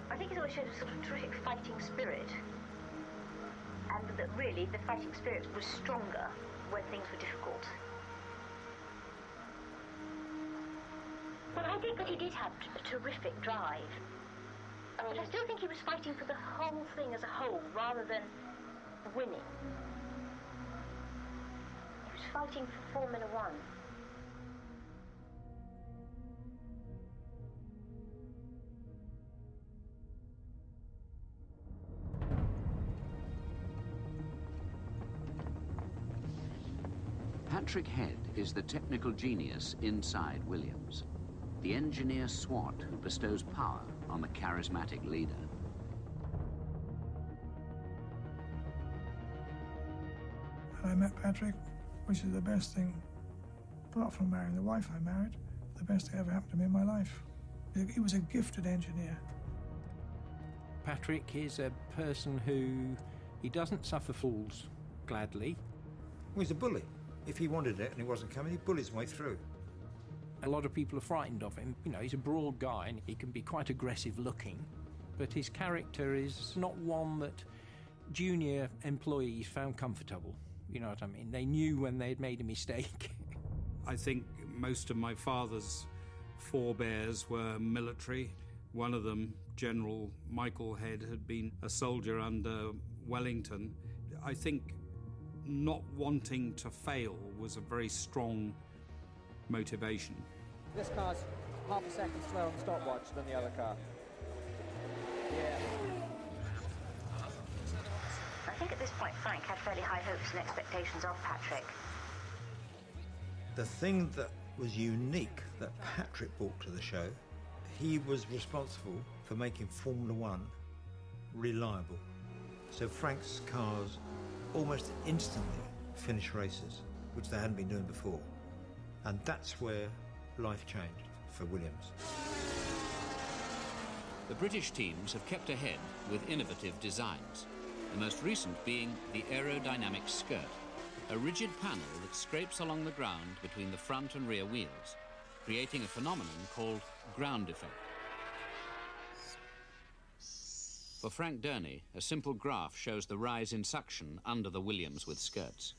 I think he's always showed a sort of terrific fighting spirit. and that really the fighting spirit was stronger when things were difficult. But I think that he did have a terrific drive. But I still think he was fighting for the whole thing as a whole, rather than winning. He was fighting for Formula One. Patrick Head is the technical genius inside Williams, the engineer swat who bestows power on the charismatic leader. And I met Patrick, which is the best thing, apart from marrying the wife I married, the best thing ever happened to me in my life. He was a gifted engineer. Patrick is a person who, he doesn't suffer fools gladly. Well, he's a bully. If he wanted it and he wasn't coming, he'd bully his way through. A lot of people are frightened of him. You know, he's a broad guy and he can be quite aggressive looking, but his character is not one that junior employees found comfortable. You know what I mean? They knew when they had made a mistake. I think most of my father's forebears were military. One of them, General Michael Head, had been a soldier under Wellington. I think not wanting to fail was a very strong motivation. This car's half a second slower on the stopwatch than the other car. Yeah. I think at this point Frank had fairly high hopes and expectations of Patrick. The thing that was unique that Patrick brought to the show, he was responsible for making Formula One reliable. So Frank's cars almost instantly finished races, which they hadn't been doing before. And that's where life changed for Williams. The British teams have kept ahead with innovative designs, the most recent being the aerodynamic skirt, a rigid panel that scrapes along the ground between the front and rear wheels, creating a phenomenon called ground effect. For Frank Durney, a simple graph shows the rise in suction under the Williams with skirts.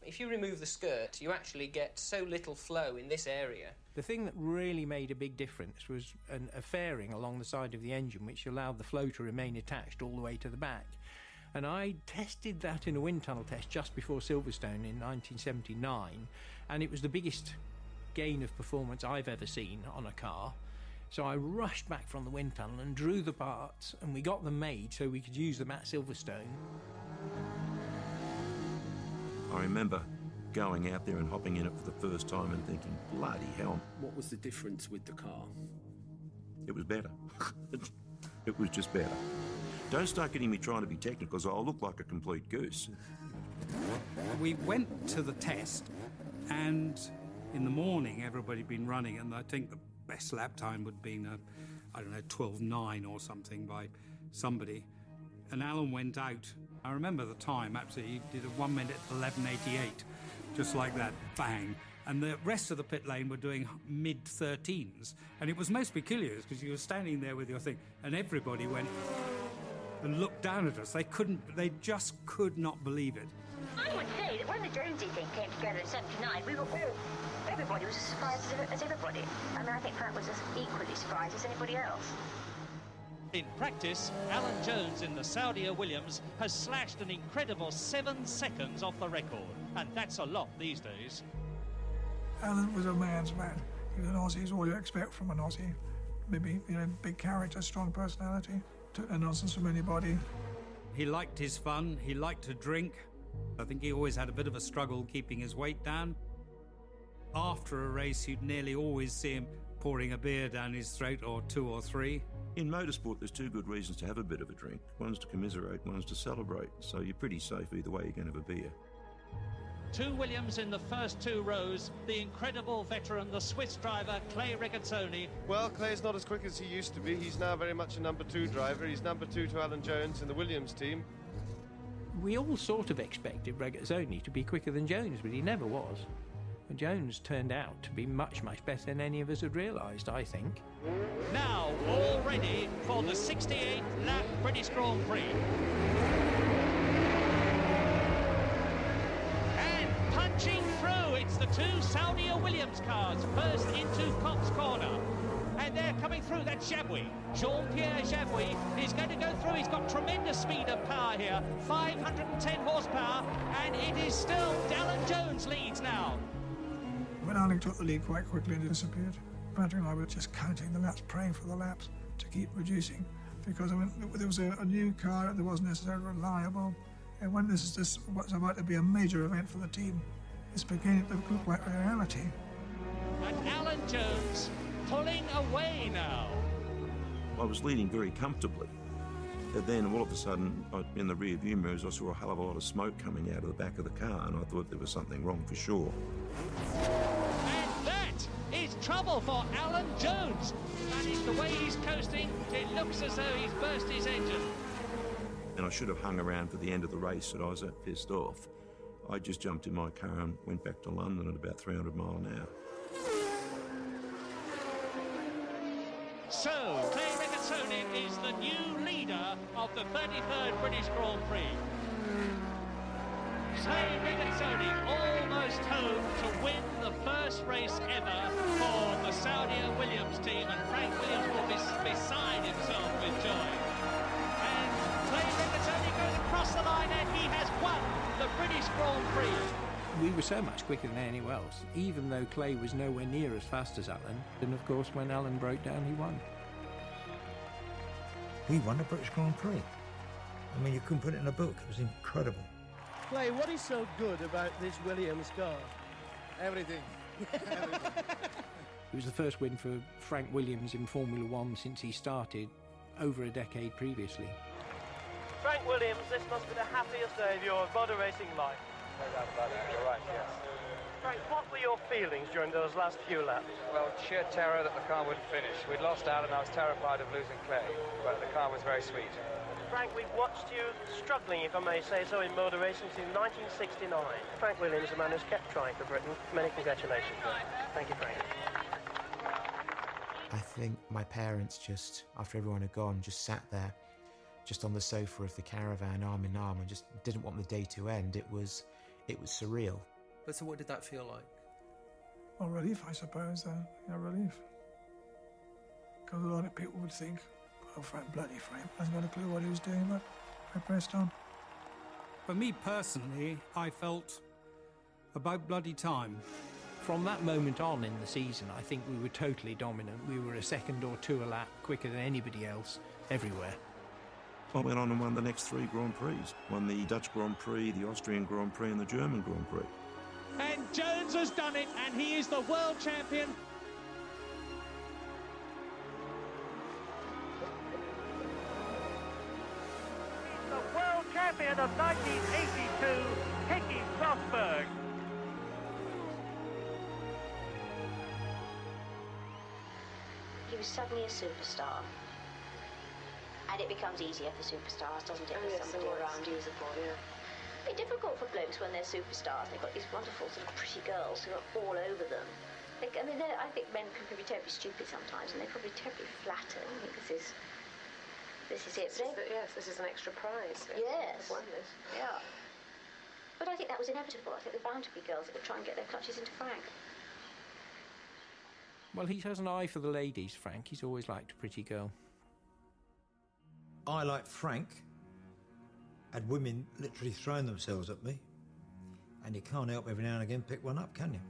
If you remove the skirt, you actually get so little flow in this area. The thing that really made a big difference was a fairing along the side of the engine which allowed the flow to remain attached all the way to the back. And I tested that in a wind tunnel test just before Silverstone in 1979, and it was the biggest gain of performance I've ever seen on a car. So I rushed back from the wind tunnel and drew the parts, and we got them made so we could use them at Silverstone. I remember going out there and hopping in it for the first time and thinking, bloody hell. What was the difference with the car? It was better. It was just better. Don't start getting me trying to be technical, so I'll look like a complete goose. We went to the test, and in the morning everybody had been running, and I think the best lap time would have been, 12.9 or something by somebody. And Alan went out. I remember the time, absolutely. He did a 1 minute 11.88, just like that, bang. And the rest of the pit lane were doing mid-13s. And it was most peculiar because you were standing there with your thing, and everybody went and looked down at us. They just could not believe it. I would say that when the Jonesy thing came together in '79, we were all, everybody was as surprised as everybody. I mean, I think Frank was as equally surprised as anybody else. In practice, Alan Jones in the Saudia Williams has slashed an incredible 7 seconds off the record, and that's a lot these days. Alan was a man's man. He was an Aussie, is all you expect from an Aussie. Maybe, big character, strong personality, took no nonsense from anybody. He liked his fun, he liked to drink. I think he always had a bit of a struggle keeping his weight down. After a race, you'd nearly always see him pouring a beer down his throat, or 2 or 3. In motorsport, there's 2 good reasons to have a bit of a drink. One's to commiserate, one's to celebrate. So you're pretty safe either way you're going to have a beer. 2 Williams in the first 2 rows. The incredible veteran, the Swiss driver, Clay Regazzoni. Well, Clay's not as quick as he used to be. He's now very much a number 2 driver. He's number 2 to Alan Jones in the Williams team. We all sort of expected Regazzoni to be quicker than Jones, but he never was. And Jones turned out to be much, much better than any of us had realised, I think. Now, all ready for the 68th lap British Grand Prix. it's the two Saudi Williams cars first into Cops Corner. And they're coming through. That's Jabouille. Jean-Pierre Jabouille is going to go through. He's got tremendous speed and power here. 510 horsepower. And it is still Alan Jones leads now. When Alan took the lead quite quickly and disappeared, Patrick and I were just counting the laps, praying for the laps to keep reducing. Because there was a new car that wasn't necessarily reliable. And when this was about to be a major event for the team, it's beginning to look like reality. And Alan Jones pulling away now. I was leading very comfortably. And then all of a sudden, in the rear view mirrors, I saw a hell of a lot of smoke coming out of the back of the car, and I thought there was something wrong for sure. And that is trouble for Alan Jones. That is the way he's coasting. It looks as though he's burst his engine. And I should have hung around for the end of the race, but I was that pissed off. I just jumped in my car and went back to London at about 300 miles an hour. So, Clay Regazzoni is the new leader of the 33rd British Grand Prix. Clay Regazzoni almost home to win the first race ever for the Saudi Williams team, and Frank Williams will be beside himself with joy. And Clay Regazzoni goes across the line and he has won the British Grand Prix. We were so much quicker than anyone else, even though Clay was nowhere near as fast as Alan. And of course, when Alan broke down, he won. We won the British Grand Prix. I mean, you couldn't put it in a book. It was incredible. Clay, what is so good about this Williams car? Everything. It was the first win for Frank Williams in Formula One since he started over a decade previously. Frank Williams, this must be the happiest day of your motor racing life. No doubt about it, you're right, yes. Frank, what were your feelings during those last few laps? Well, sheer terror that the car wouldn't finish. We'd lost Alan, I was terrified of losing Clay, but the car was very sweet. Frank, we've watched you struggling, if I may say so, in motor racing since 1969. Frank Williams, a man who's kept trying for Britain. Many congratulations. Thank you, Frank. I think my parents just, after everyone had gone, just sat there, just on the sofa of the caravan, arm in arm, and just didn't want the day to end. It was surreal. But so what did that feel like? Well, relief, I suppose. Relief. Because a lot of people would think, oh, bloody Frank hasn't got a clue what he was doing, but I pressed on. For me personally, I felt about bloody time. From that moment on in the season, I think we were totally dominant. We were a second or two a lap quicker than anybody else, everywhere. I went on and won the next 3 Grand Prix. Won the Dutch Grand Prix, the Austrian Grand Prix, and the German Grand Prix. And Jones has done it, and he is the world champion. The world champion of 1982, Nicky Rosberg. He was suddenly a superstar. And it becomes easier for superstars, doesn't it? With somebody around you. It's difficult for blokes when they're superstars. They've got these wonderful sort of pretty girls who are all over them. I think men can be terribly stupid sometimes, and they're probably terribly flattered. I think this is it. Yes, this is an extra prize. Yes. Yeah. But I think that was inevitable. I think there were bound to be girls that would try and get their clutches into Frank. Well, he has an eye for the ladies, Frank. He's always liked a pretty girl. I, like Frank, had women literally throwing themselves at me, and you can't help every now and again pick one up, can you?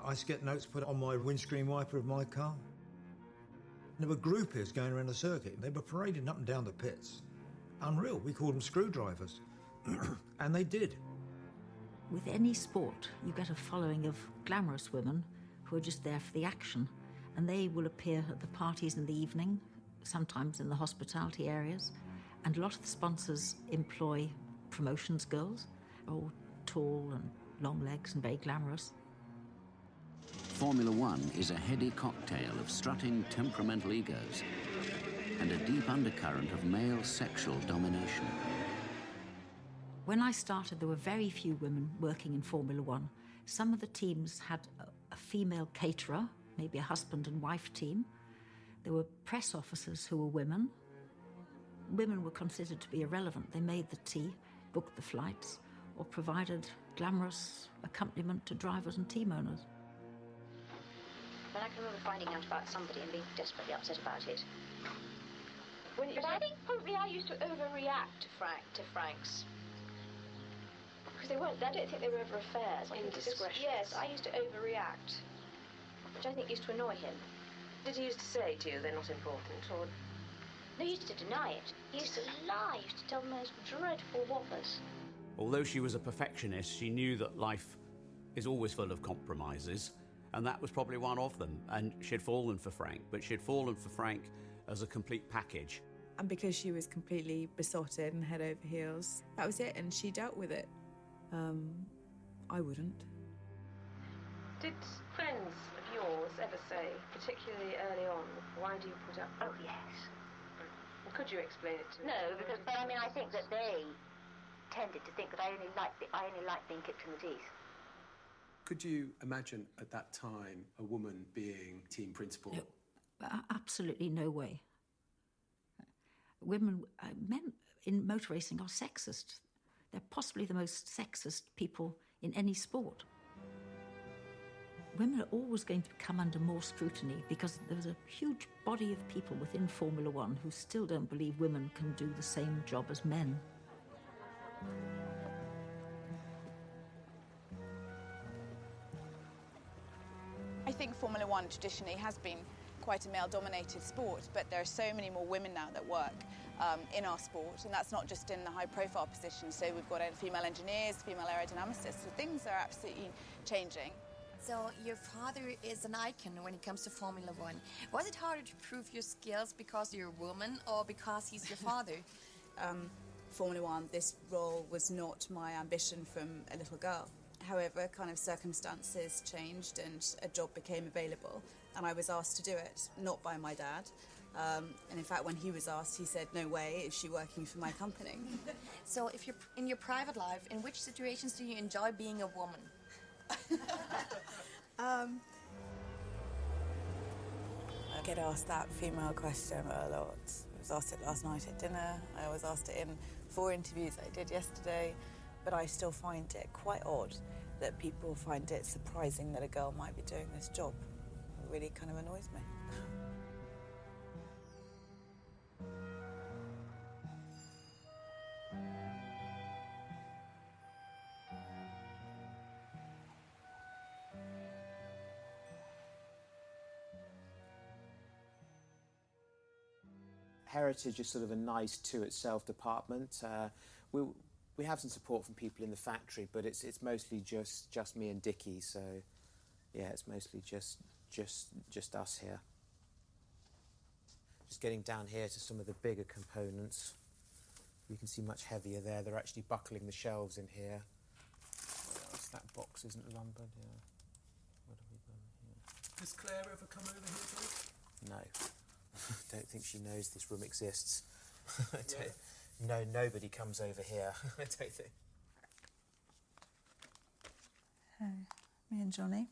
I used to get notes put on my windscreen wiper of my car. There were groupies going around the circuit. They were parading up and down the pits. Unreal. We called them screwdrivers. And they did. With any sport, you get a following of glamorous women who are just there for the action, and they will appear at the parties in the evening, sometimes in the hospitality areas, and a lot of the sponsors employ promotions girls, all tall and long legs and very glamorous. Formula One is a heady cocktail of strutting temperamental egos and a deep undercurrent of male sexual domination. When I started, there were very few women working in Formula One. Some of the teams had a female caterer, maybe a husband and wife team. There were press officers who were women. Women were considered to be irrelevant. They made the tea, booked the flights, or provided glamorous accompaniment to drivers and team owners. But I can remember finding out about somebody and being desperately upset about it. But I think probably I used to overreact to Frank's. Because I don't think they were ever affairs. Indiscretions. Yes, I used to overreact, which I think used to annoy him. Did he used to say to you they're not important, or...? No, he used to deny it. He used to lie. He used to tell the most dreadful whoppers. Although she was a perfectionist, she knew that life is always full of compromises, and that was probably one of them. And she'd fallen for Frank, but she'd fallen for Frank as a complete package. And because she was completely besotted and head over heels, that was it, and she dealt with it. I wouldn't. Did friends of yours ever say, particularly early on, why do you put up... Oh, yes. Well, could you explain it to me? No, but I mean, I think that they tended to think that I only liked being kicked in the teeth. Could you imagine at that time a woman being team principal? No, absolutely no way. Men in motor racing are sexist. They're possibly the most sexist people in any sport. Women are always going to come under more scrutiny because there's a huge body of people within Formula One who still don't believe women can do the same job as men. I think Formula One traditionally has been quite a male-dominated sport, but there are so many more women now that work in our sport, and that's not just in the high-profile positions. So we've got female engineers, female aerodynamicists, so things are absolutely changing. So your father is an icon when it comes to Formula One. Was it harder to prove your skills because you're a woman or because he's your father? Formula One, this role was not my ambition from a little girl. However, kind of circumstances changed and a job became available, and I was asked to do it, not by my dad. And in fact, when he was asked, he said, "No way, is she working for my company?" So if you're in your private life, in which situations do you enjoy being a woman? I get asked that female question a lot. I was asked it last night at dinner. I was asked it in 4 interviews I did yesterday. But I still find it quite odd that people find it surprising that a girl might be doing this job. It really kind of annoys me. Heritage is sort of a nice to-itself department. We have some support from people in the factory, but it's mostly just me and Dickie. So, yeah, it's mostly just us here. Just getting down here to some of the bigger components. You can see much heavier there. They're actually buckling the shelves in here. What else? That box isn't lumbered. Yeah. What have we done here? Does Claire ever come over here, No. Don't think she knows this room exists. No, nobody comes over here. I don't think. Me and Johnny.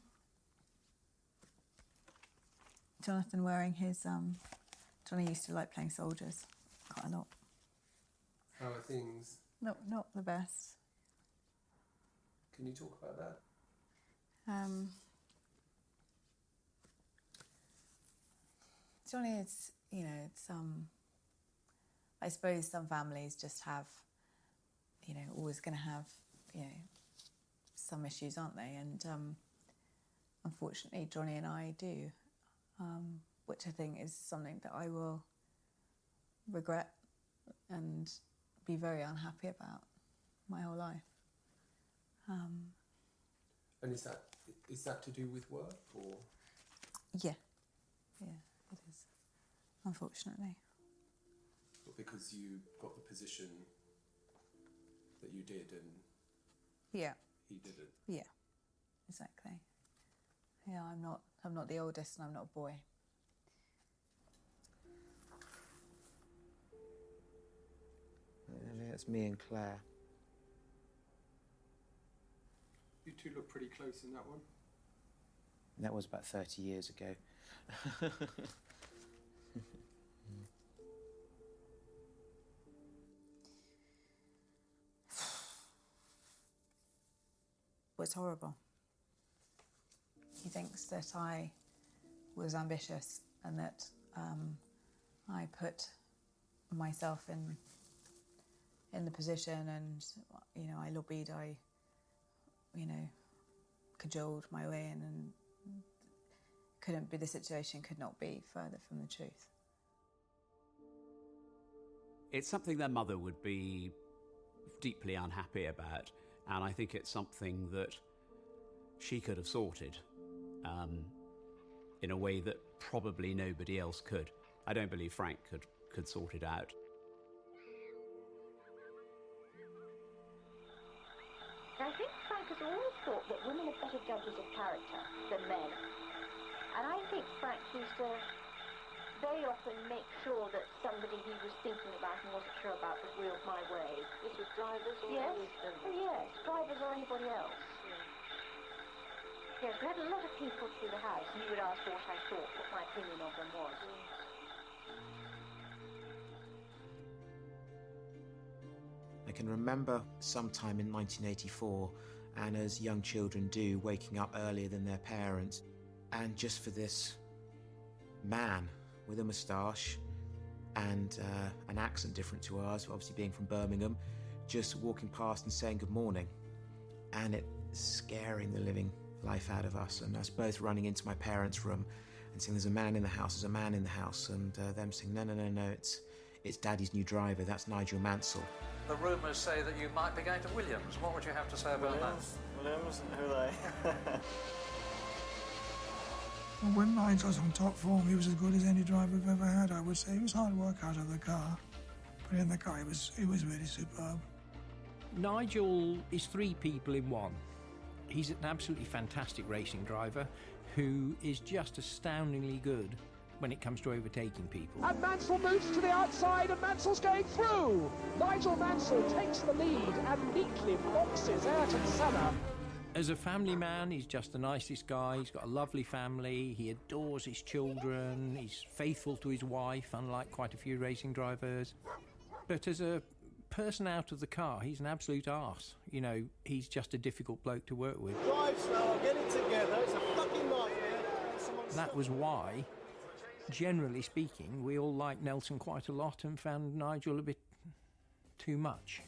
Jonathan wearing his... Johnny used to like playing soldiers quite a lot. How are things? Not the best. Can you talk about that? Johnny, it's, it's, I suppose some families just have, always going to have, some issues, aren't they? And unfortunately, Johnny and I do, which I think is something that I will regret and be very unhappy about my whole life. And is that to do with work, or? Yeah, it is, unfortunately. But because you got the position that you did, and yeah, he didn't. Yeah, exactly. Yeah, I'm not the oldest, and I'm not a boy. That's me and Claire. You two look pretty close in that one. That was about 30 years ago. was horrible. He thinks that I was ambitious and that I put myself in the position, and I lobbied, I cajoled my way in, and the situation could not be further from the truth. It's something their mother would be deeply unhappy about, and I think it's something that she could have sorted in a way that probably nobody else could. I don't believe Frank could sort it out. I think Frank has always thought that women are better judges of character than men. And I think Frank used to very often make sure that somebody he was thinking about and wasn't sure about was wheeled my way. This was drivers or yes, drivers or anybody else. Yes, we had a lot of people through the house, and he would ask what I thought, what my opinion of them was. I can remember sometime in 1984, and as young children do, waking up earlier than their parents, and just for this man with a moustache and an accent different to ours, obviously being from Birmingham, just walking past and saying good morning, and it scaring the living life out of us, and us both running into my parents' room and saying, there's a man in the house, and them saying, no, it's Daddy's new driver, that's Nigel Mansell. The rumours say that you might be going to Williams. What would you have to say about that? Williams? Who are they? Well, when Nigel's on top form, he was as good as any driver I've ever had, I would say. He was hard work out of the car, but in the car, he was really superb. Nigel is three people in one. He's an absolutely fantastic racing driver who is just astoundingly good when it comes to overtaking people. And Mansell moves to the outside, and Mansell's going through. Nigel Mansell takes the lead and neatly boxes Ayrton Senna. As a family man, he's just the nicest guy. He's got a lovely family. He adores his children. He's faithful to his wife, unlike quite a few racing drivers. But as a person out of the car, he's an absolute arse. He's just a difficult bloke to work with. Drive slow, get it together. It's a fucking nightmare. That was why, generally speaking, we all liked Nelson quite a lot and found Nigel a bit too much.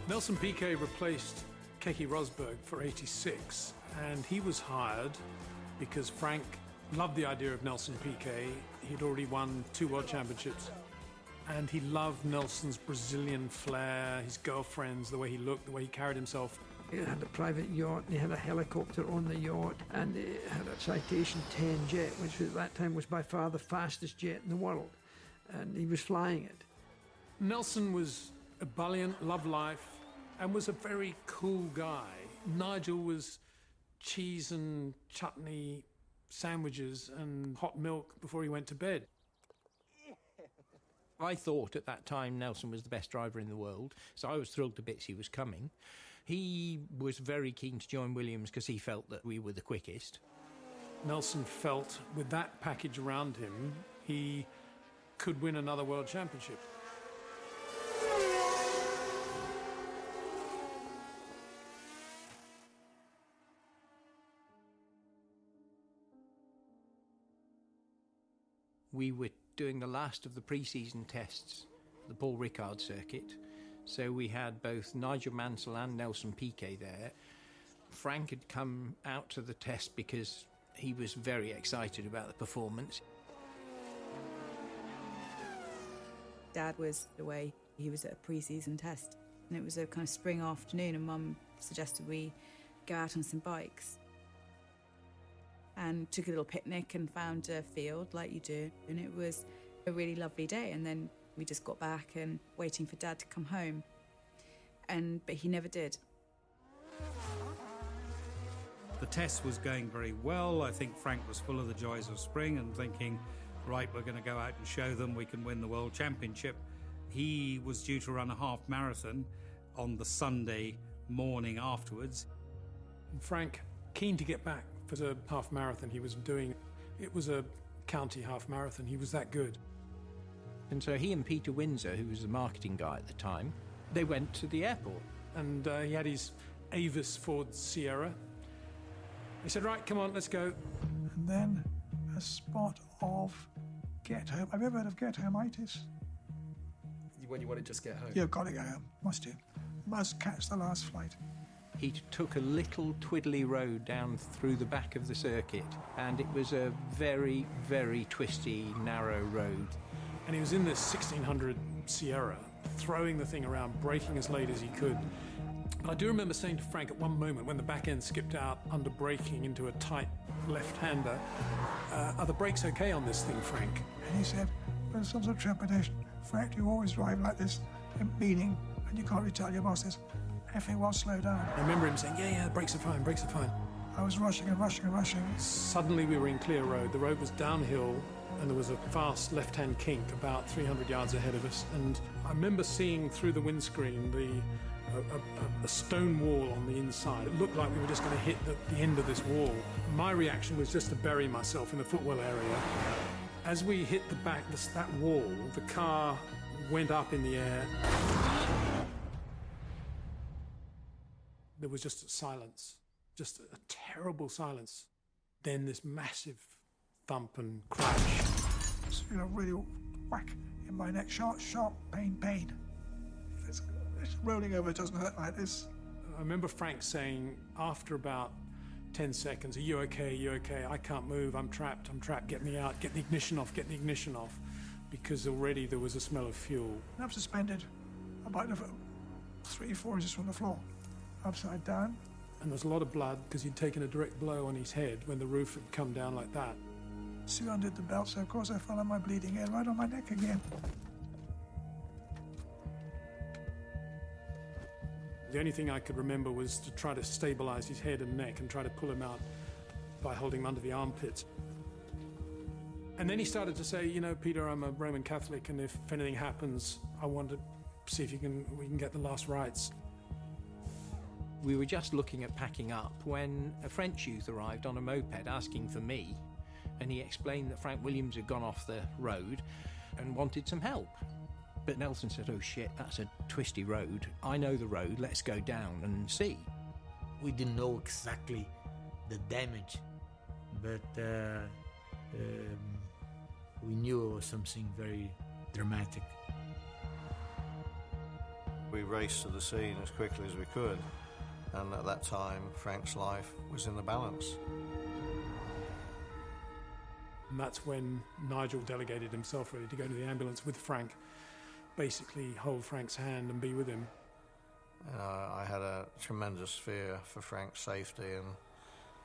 Nelson Piquet replaced Keke Rosberg for 86, and he was hired because Frank loved the idea of Nelson Piquet. He'd already won 2 world championships, and he loved Nelson's Brazilian flair, his girlfriends, the way he looked, the way he carried himself. He had a private yacht, and he had a helicopter on the yacht, and he had a Citation 10 jet, which at that time was by far the fastest jet in the world, and he was flying it. Nelson was ebullient, loved life, and was a very cool guy. Nigel was cheese and chutney sandwiches and hot milk before he went to bed. I thought at that time Nelson was the best driver in the world, so I was thrilled to bits he was coming. He was very keen to join Williams because he felt that we were the quickest. Nelson felt with that package around him, he could win another world championship. We were doing the last of the pre-season tests, the Paul Ricard circuit, so we had both Nigel Mansell and Nelson Piquet there. Frank had come out to the test because he was very excited about the performance. Dad was away. He was at a pre-season test, and it was a kind of spring afternoon, and Mum suggested we go out on some bikes. And took a little picnic and found a field like you do, and it was a really lovely day. And then we just got back and waiting for Dad to come home, but he never did. The test was going very well. I think Frank was full of the joys of spring and thinking, right, we're going to go out and show them we can win the World Championship. He was due to run a half marathon on the Sunday morning afterwards. Frank, keen to get back for the half marathon he was doing. It was a county half marathon. He was that good. And so he and Peter Windsor, who was the marketing guy at the time, they went to the airport. And he had his Avis Ford Sierra. He said, right, come on, let's go. And then a spot of get home. Have you ever heard of get homeitis? When you want to just get home? You've got to go home. Must do. Must catch the last flight. He took a little twiddly road down through the back of the circuit, and it was a very, very twisty, narrow road. And he was in this 1600 Sierra, throwing the thing around, braking as late as he could. But I do remember saying to Frank at one moment when the back end skipped out under braking into a tight left-hander, are the brakes okay on this thing, Frank? And he said, with some sort of trepidation, Frank, you always drive like this, meaning, and you can't really tell your bosses, everything will slow down. I remember him saying, yeah, brakes are fine, brakes are fine. I was rushing and rushing and rushing. Suddenly we were in clear road. The road was downhill, and there was a fast left-hand kink about 300 yards ahead of us. And I remember seeing through the windscreen a stone wall on the inside. It looked like we were just going to hit the end of this wall. My reaction was just to bury myself in the footwell area. As we hit the back, that wall, the car went up in the air. There was just silence, just a terrible silence. Then this massive thump and crash. You know, really whack in my neck, sharp pain. It's rolling over, it doesn't hurt like this. I remember Frank saying, after about 10 seconds, are you okay, you okay? I can't move, I'm trapped, get me out, get the ignition off, because already there was a smell of fuel. I'm suspended about 3-4 inches from the floor, upside down. And there's a lot of blood because he'd taken a direct blow on his head when the roof had come down like that. Sue undid the belt, so of course I fell on my bleeding head right on my neck again. The only thing I could remember was to try to stabilize his head and neck and try to pull him out by holding him under the armpits. And then he started to say, you know, Peter, I'm a Roman Catholic, and if anything happens, I want to see if we can get the last rites. We were just looking at packing up when a French youth arrived on a moped asking for me, and he explained that Frank Williams had gone off the road and wanted some help. But Nelson said, oh shit, that's a twisty road. I know the road, let's go down and see. We didn't know exactly the damage, but we knew it was something very dramatic. We raced to the scene as quickly as we could, and at that time, Frank's life was in the balance. And that's when Nigel delegated himself really to go to the ambulance with Frank, basically hold Frank's hand and be with him. I had a tremendous fear for Frank's safety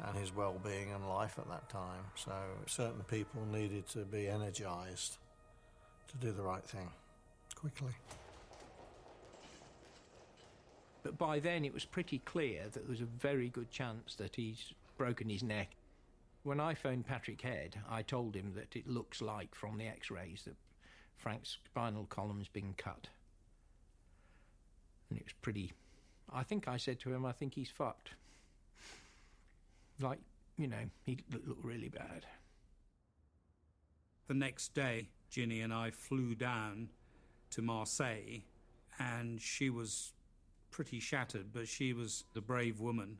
and his well-being and life at that time. So certain people needed to be energized to do the right thing quickly. But by then it was pretty clear that there was a very good chance that he's broken his neck. When I phoned Patrick Head, I told him that it looks like from the x-rays that Frank's spinal column's been cut. And it was pretty... I think I said to him, I think he's fucked. Like, you know, he looked really bad. The next day, Ginny and I flew down to Marseille, and she was pretty shattered, but she was a brave woman.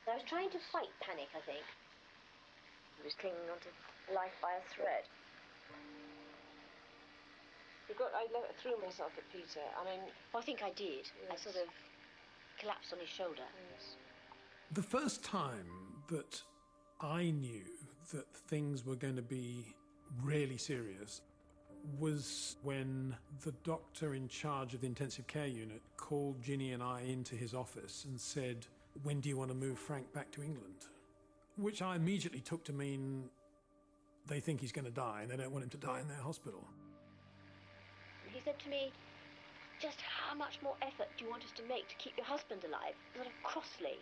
I was trying to fight panic, I think. I was clinging onto life by a thread. I threw myself at Peter. I mean... I think I did. Yes. I sort of collapsed on his shoulder. Yes. The first time that I knew that things were going to be really serious was when the doctor in charge of the intensive care unit called Ginny and I into his office and said, when do you want to move Frank back to England? Which I immediately took to mean they think he's going to die and they don't want him to die in their hospital. He said to me, just how much more effort do you want us to make to keep your husband alive? Sort of crossly.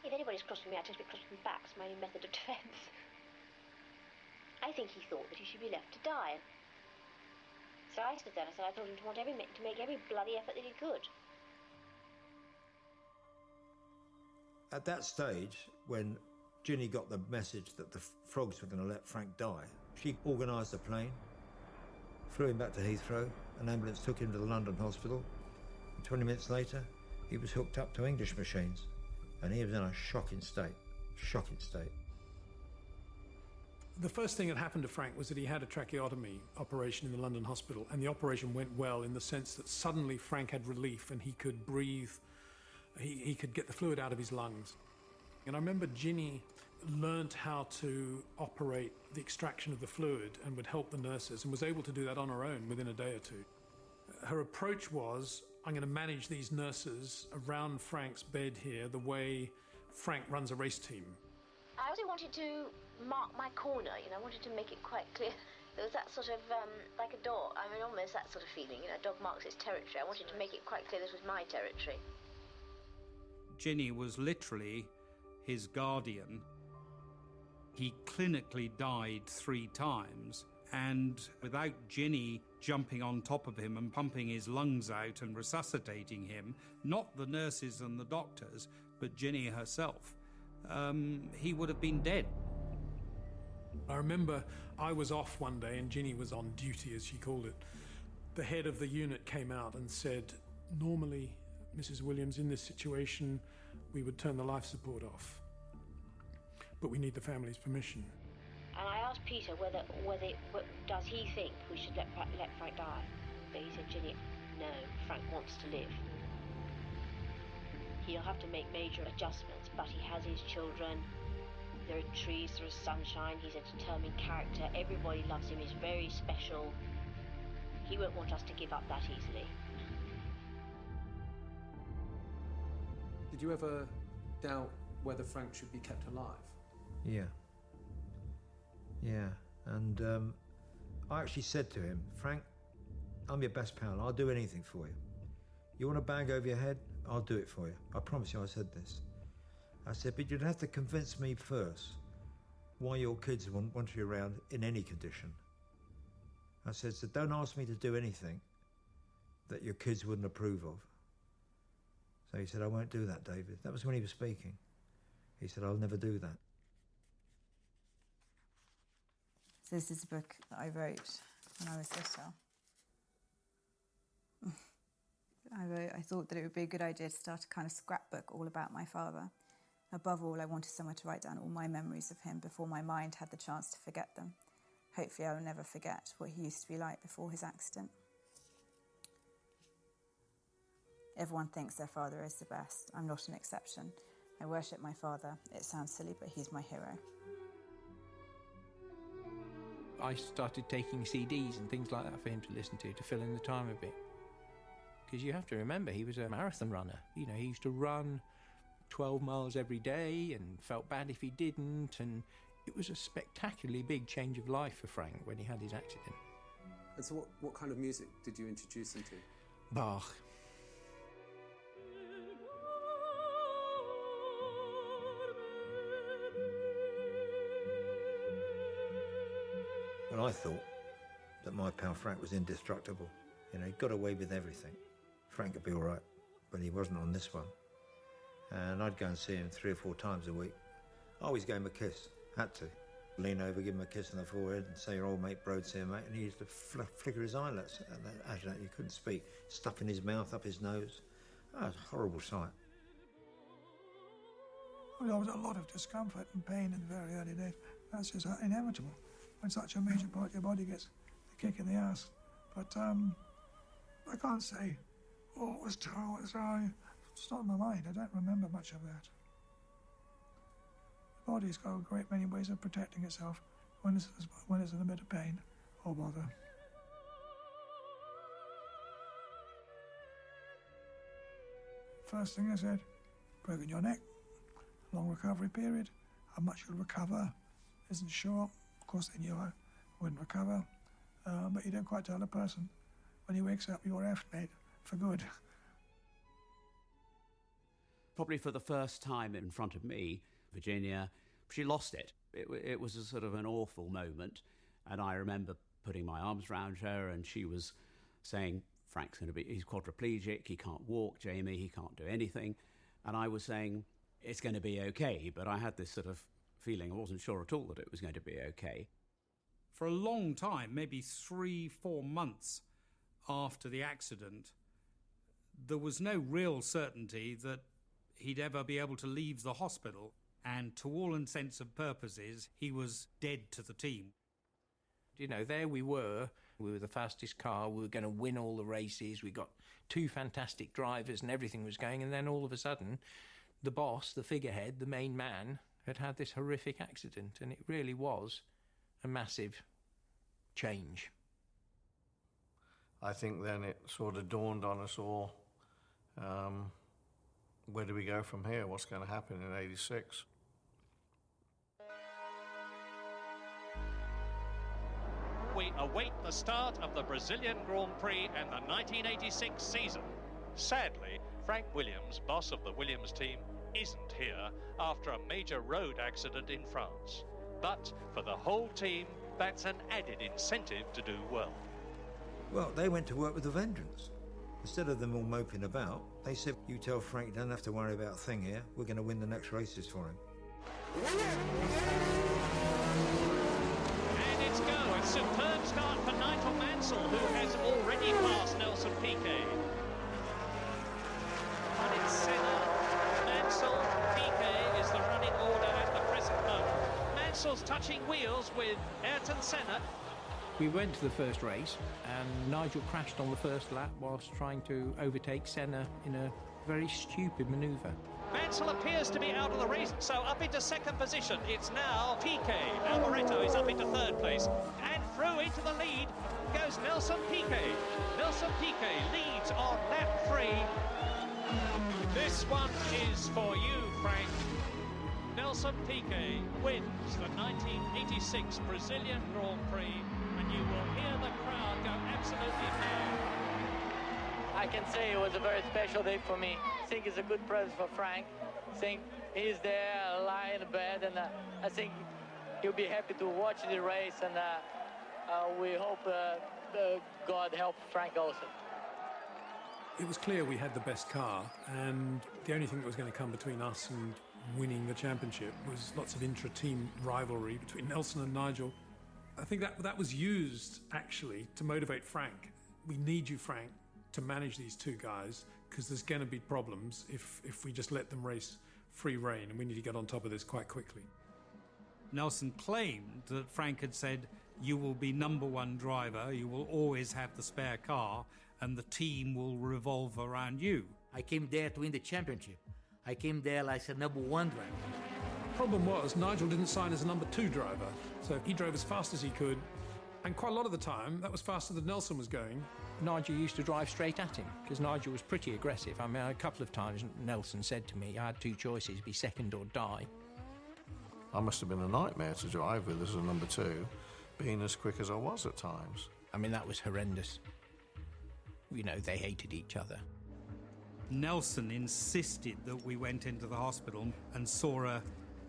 If anybody's crossed with me, I tend to be cross with them back. It's my only method of defence. I think he thought that he should be left to die. So I stood there and I said I told him to make every bloody effort that he could. At that stage, when Ginny got the message that the frogs were going to let Frank die, she organised a plane, flew him back to Heathrow, an ambulance took him to the London hospital, and 20 minutes later, he was hooked up to English machines, and he was in a shocking state. The first thing that happened to Frank was that he had a tracheotomy operation in the London hospital, and the operation went well in the sense that suddenly Frank had relief and he could breathe, he could get the fluid out of his lungs. And I remember Ginny learnt how to operate the extraction of the fluid and would help the nurses, and was able to do that on her own within a day or two. Her approach was, I'm going to manage these nurses around Frank's bed here the way Frank runs a race team. I also wanted to mark my corner, I wanted to make it quite clear. There was that sort of, like a dog, almost that sort of feeling, a dog marks its territory. I wanted to make it quite clear this was my territory. Ginny was literally his guardian. He clinically died 3 times, and without Ginny jumping on top of him and pumping his lungs out and resuscitating him, not the nurses and the doctors, but Ginny herself, he would have been dead. I remember I was off one day and Ginny was on duty, as she called it. The head of the unit came out and said, normally, Mrs. Williams, in this situation, we would turn the life support off, but we need the family's permission. And I asked Peter whether does he think we should let Frank die? But he said, Ginny, no, Frank wants to live. He'll have to make major adjustments, but he has his children. There are trees, there is sunshine, he's a determined character, everybody loves him, he's very special. He won't want us to give up that easily. Did you ever doubt whether Frank should be kept alive? Yeah, and I actually said to him, Frank, I'm your best pal, I'll do anything for you. You want a bag over your head? I'll do it for you. I promise you I said this. I said, but you'd have to convince me first why your kids want you around in any condition. I said, so don't ask me to do anything that your kids wouldn't approve of. So he said, I won't do that, David. That was when he was speaking. He said, I'll never do that. So this is a book that I wrote when I was little. I thought that it would be a good idea to start a kind of scrapbook all about my father. Above all, I wanted somewhere to write down all my memories of him before my mind had the chance to forget them. Hopefully I will never forget what he used to be like before his accident. Everyone thinks their father is the best. I'm not an exception. I worship my father. It sounds silly, but he's my hero. I started taking CDs and things like that for him to listen to fill in the time a bit. Because you have to remember, he was a marathon runner. He used to run 12 miles every day and felt bad if he didn't. And it was a spectacularly big change of life for Frank when he had his accident. And so what kind of music did you introduce him to? Bach. Well, I thought that my pal Frank was indestructible. He got away with everything. Frank would be all right, but he wasn't on this one. And I'd go and see him 3 or 4 times a week. I always gave him a kiss, had to. Lean over, give him a kiss on the forehead and say, your old mate Broad's here, mate. And he used to flicker his eyelids. Actually, he couldn't speak. Stuff in his mouth, up his nose. Oh, it was a horrible sight. Well, there was a lot of discomfort and pain in the very early days. That's just inevitable when such a major part of your body gets a kick in the ass. But I can't say, oh, it was terrible, it's not in my mind. I don't remember much of that. The body's got a great many ways of protecting itself when it's in a bit of pain or bother. First thing I said, broken your neck, long recovery period, how much you'll recover isn't sure. Of course they knew I wouldn't recover, but you don't quite tell a person when he wakes up you're effed, mate, for good. Probably for the first time in front of me, Virginia, she lost it. It was a sort of an awful moment, and I remember putting my arms around her and she was saying, he's quadriplegic, he can't walk, Jamie, he can't do anything. And I was saying, it's going to be okay, but I had this sort of feeling I wasn't sure at all that it was going to be okay. For a long time, maybe 3-4 months after the accident, there was no real certainty that he'd ever be able to leave the hospital, and to all intents and purposes, he was dead to the team. You know, there we were the fastest car, we were going to win all the races, we got 2 fantastic drivers and everything was going, and then all of a sudden, the boss, the figurehead, the main man, had this horrific accident, and it really was a massive change. I think then it sort of dawned on us all, where do we go from here? What's going to happen in '86? We await the start of the Brazilian Grand Prix and the 1986 season. Sadly, Frank Williams, boss of the Williams team, isn't here after a major road accident in France. But for the whole team, that's an added incentive to do well. Well, they went to work with a vengeance. Instead of them all moping about, they said, you tell Frank you don't have to worry about a thing here. We're going to win the next races for him. And it's go. A superb start for Nigel Mansell, who has already passed Nelson Piquet. But it's Senna, Mansell, Piquet is the running order at the present moment. Mansell's touching wheels with Ayrton Senna. We went to the first race and Nigel crashed on the first lap whilst trying to overtake Senna in a very stupid manoeuvre. Mansell appears to be out of the race, so up into second position. It's now Piquet. Alboreto is up into third place. And through into the lead goes Nelson Piquet. Nelson Piquet leads on lap 3. This one is for you, Frank. Nelson Piquet wins the 1986 Brazilian Grand Prix, and you will hear the crowd go absolutely mad. I can say it was a very special day for me. I think it's a good present for Frank. I think he's there lying in bed, and I think he'll be happy to watch the race, and we hope God help Frank also. It was clear we had the best car, and the only thing that was going to come between us and winning the championship was lots of intra-team rivalry between Nelson and Nigel. I think that was used, actually, to motivate Frank. We need you, Frank, to manage these 2 guys, because there's going to be problems if we just let them race free rein, and we need to get on top of this quite quickly. Nelson claimed that Frank had said, you will be #1 driver, you will always have the spare car, and the team will revolve around you. I came there to win the championship. I came there like a #1 driver. Problem was, Nigel didn't sign as a #2 driver, so he drove as fast as he could, and quite a lot of the time, that was faster than Nelson was going. Nigel used to drive straight at him, because Nigel was pretty aggressive. I mean, a couple of times Nelson said to me, I had 2 choices, be second or die. I must have been a nightmare to drive with as a #2, being as quick as I was at times. I mean, that was horrendous. You know, they hated each other. Nelson insisted that we went into the hospital and saw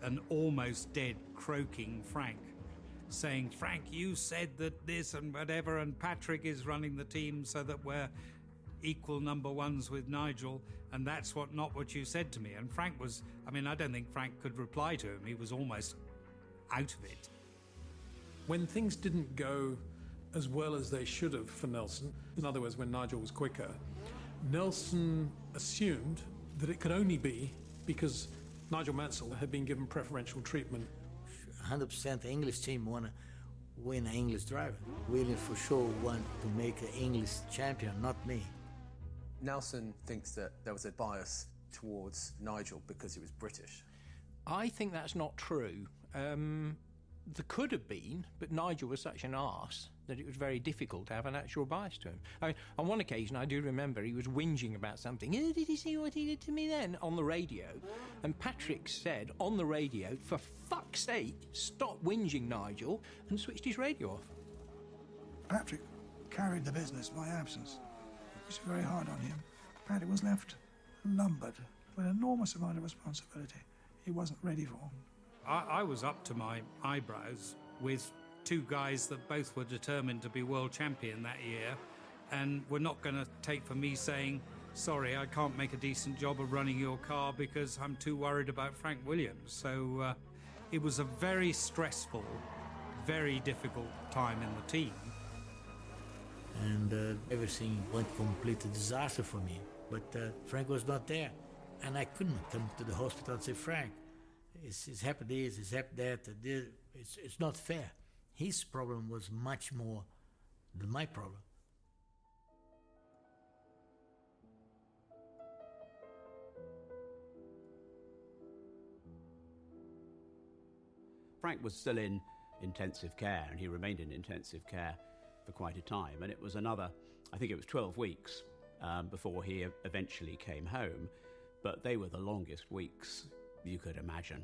an almost dead, croaking Frank, saying, Frank, you said that this and whatever, and Patrick is running the team so that we're equal #1s with Nigel, and that's not what you said to me. And Frank was, I mean, I don't think Frank could reply to him. He was almost out of it. When things didn't go as well as they should have for Nelson, in other words, when Nigel was quicker, Nelson assumed that it could only be because Nigel Mansell had been given preferential treatment. 100% the English team want to win an English driver. Williams for sure want to make an English champion, not me. Nelson thinks that there was a bias towards Nigel because he was British. I think that's not true. There could have been, but Nigel was such an arse that it was very difficult to have an actual bias to him. I mean, on one occasion, I do remember he was whinging about something. Did you see what he did to me then? On the radio. And Patrick said on the radio, for fuck's sake, stop whinging, Nigel, and switched his radio off. Patrick carried the business by absence. It was very hard on him. Patrick was left lumbered with an enormous amount of responsibility he wasn't ready for. I was up to my eyebrows with 2 guys that both were determined to be world champion that year, and were not going to take for me saying, sorry, I can't make a decent job of running your car because I'm too worried about Frank Williams. So it was a very stressful, very difficult time in the team. And everything went complete disaster for me. But Frank was not there. And I couldn't come to the hospital and say, Frank, it's happened this, it's happened that. It's not fair. His problem was much more than my problem. Frank was still in intensive care, and he remained in intensive care for quite a time. And it was another, I think it was 12 weeks before he eventually came home. But they were the longest weeks you could imagine.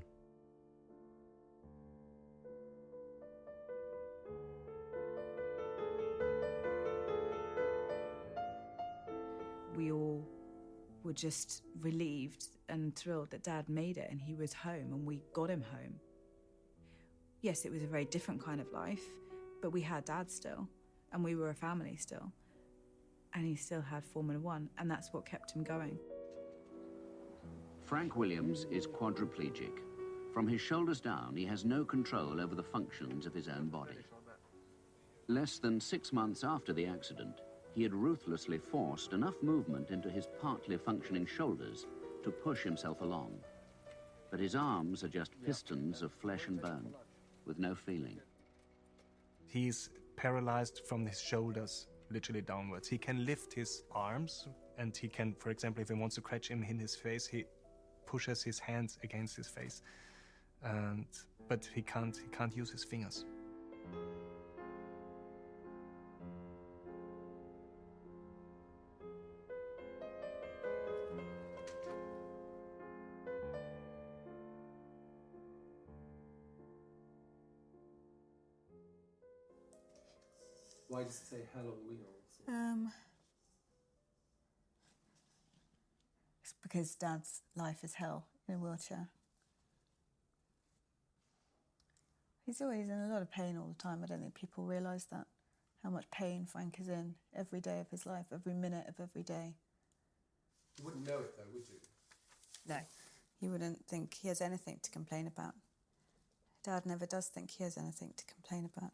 We all were just relieved and thrilled that Dad made it and he was home and we got him home. Yes, it was a very different kind of life, but we had Dad still, and we were a family still. And he still had Formula One, and that's what kept him going. Frank Williams is quadriplegic. From his shoulders down, he has no control over the functions of his own body. Less than 6 months after the accident, he had ruthlessly forced enough movement into his partly functioning shoulders to push himself along. But his arms are just pistons of flesh and bone, with no feeling. He's paralyzed from his shoulders, literally downwards. He can lift his arms, and he can, for example, if he wants to scratch him in his face, he pushes his hands against his face. But he can't use his fingers. Why does it say hell on wheels? It's because Dad's life is hell in a wheelchair. He's always in a lot of pain all the time. I don't think people realise that, how much pain Frank is in every day of his life, every minute of every day. You wouldn't know it though, would you? No, you wouldn't think he has anything to complain about. Dad never does think he has anything to complain about.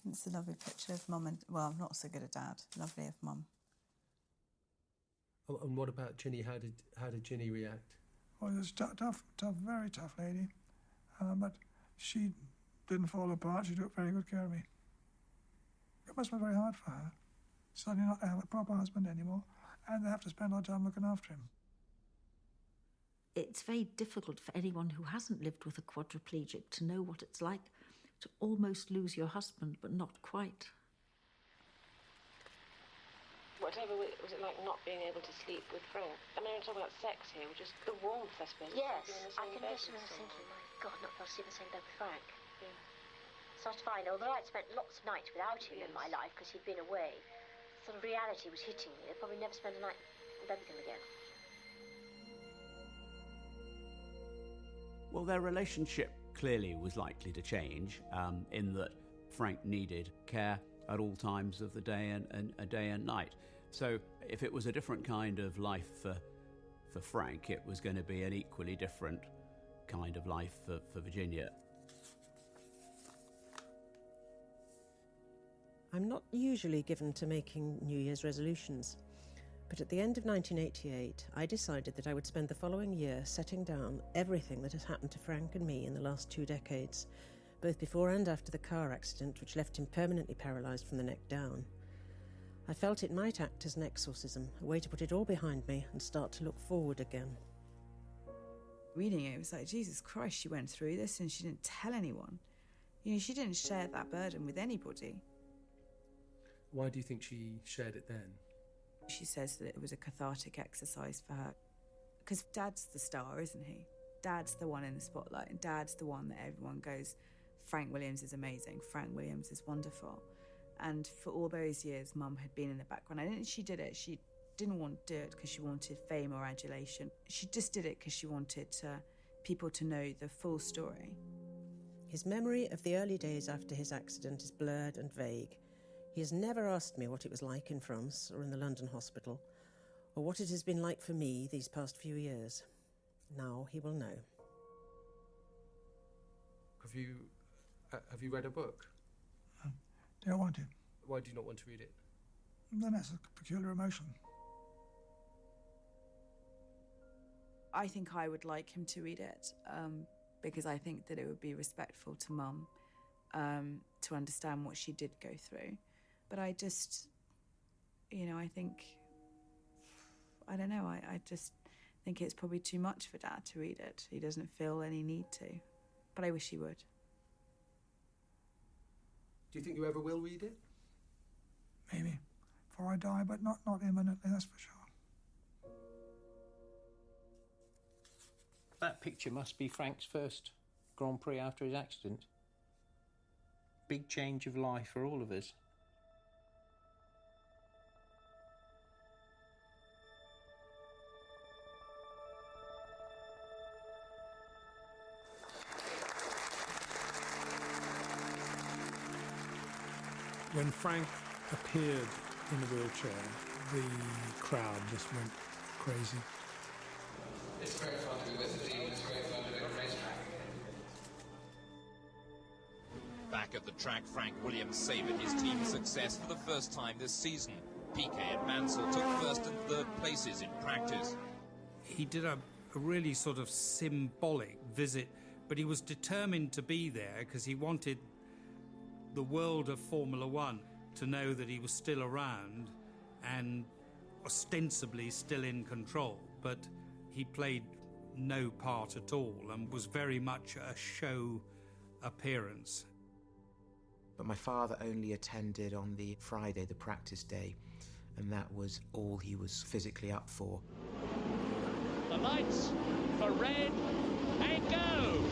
It's a lovely picture of Mum and, well, not so good at Dad, lovely of Mum. Oh, and what about Ginny? How did Ginny react? Well, it was tough, very tough lady. But she didn't fall apart. She took very good care of me. It must be very hard for her. Suddenly not to have a proper husband anymore, and they have to spend all time looking after him. It's very difficult for anyone who hasn't lived with a quadriplegic to know what it's like to almost lose your husband, but not quite. Whatever was it like not being able to sleep with Frank? I mean, we're talking about sex here, just the warmth, I suppose. Yes, I can just remember thinking, my God, not be able to sleep in the same bed with Frank. Yeah. So I was fine, although I'd spent lots of nights without him in my life because he'd been away, sort of reality was hitting me. I'd probably never spend a night in bed with him again. Well, their relationship clearly was likely to change in that Frank needed care at all times of the day and day and night. So if it was a different kind of life for Frank, it was going to be an equally different kind of life for Virginia. I'm not usually given to making New Year's resolutions, but at the end of 1988, I decided that I would spend the following year setting down everything that has happened to Frank and me in the last 2 decades, both before and after the car accident which left him permanently paralysed from the neck down. I felt it might act as an exorcism, a way to put it all behind me and start to look forward again. Reading it was like, Jesus Christ, she went through this and she didn't tell anyone. You know, she didn't share that burden with anybody. Why do you think she shared it then? She says that it was a cathartic exercise for her. Because Dad's the star, isn't he? Dad's the one in the spotlight, and Dad's the one that everyone goes, Frank Williams is amazing, Frank Williams is wonderful. And for all those years, Mum had been in the background. I think she did it. She didn't want to do it because she wanted fame or adulation. She just did it because she wanted people to know the full story. His memory of the early days after his accident is blurred and vague. He has never asked me what it was like in France or in the London hospital, or what it has been like for me these past few years. Now he will know. Have you read a book? Don't want to. Why do you not want to read it? Then that's a peculiar emotion. I think I would like him to read it because I think that it would be respectful to Mum to understand what she did go through. But I just, I think, I don't know, I just think it's probably too much for Dad to read it. He doesn't feel any need to, but I wish he would. Do you think you ever will read it? Maybe. Before I die, but not imminently, that's for sure. That picture must be Frank's first Grand Prix after his accident. Big change of life for all of us. When Frank appeared in the wheelchair, the crowd just went crazy. It's great fun to be with the team, it's great fun to be on a racetrack. Back at the track, Frank Williams savoured his team's success for the first time this season. Piquet and Mansell took first and third places in practice. He did a really sort of symbolic visit, but he was determined to be there because he wanted the world of Formula One to know that he was still around and ostensibly still in control, but he played no part at all and was very much a show appearance. But my father only attended on the Friday, the practice day, and that was all he was physically up for. The lights for red, and go!